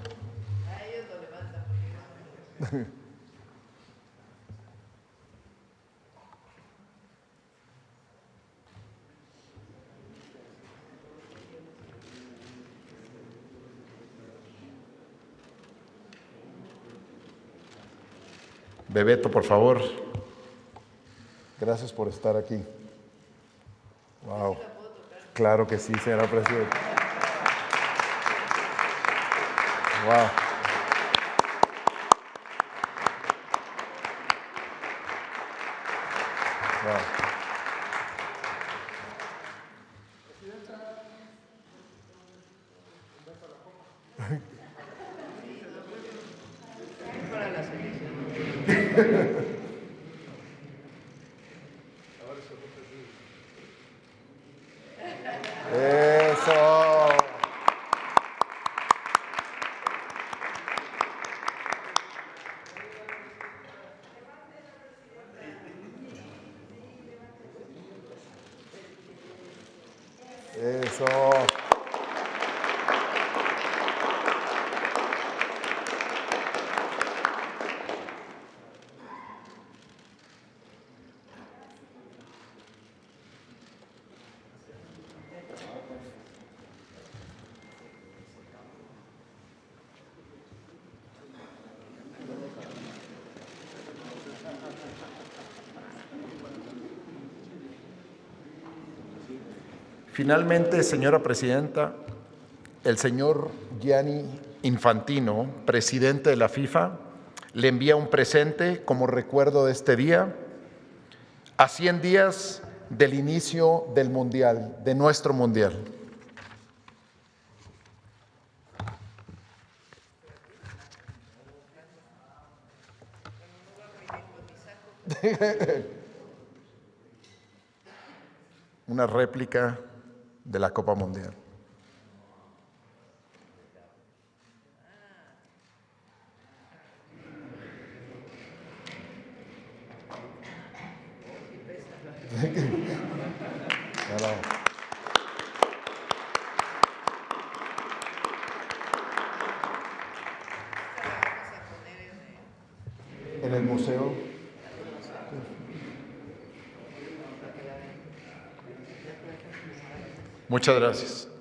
Bebeto, por favor. Gracias por estar aquí. Wow. Claro que sí, señora presidenta. Wow. Wow. Eso. Eso. Finalmente, señora presidenta, el señor Gianni Infantino, presidente de la FIFA, le envía un presente como recuerdo de este día, a 100 días del inicio del Mundial, de nuestro Mundial. Una réplica de la Copa Mundial. En el museo. Muchas gracias.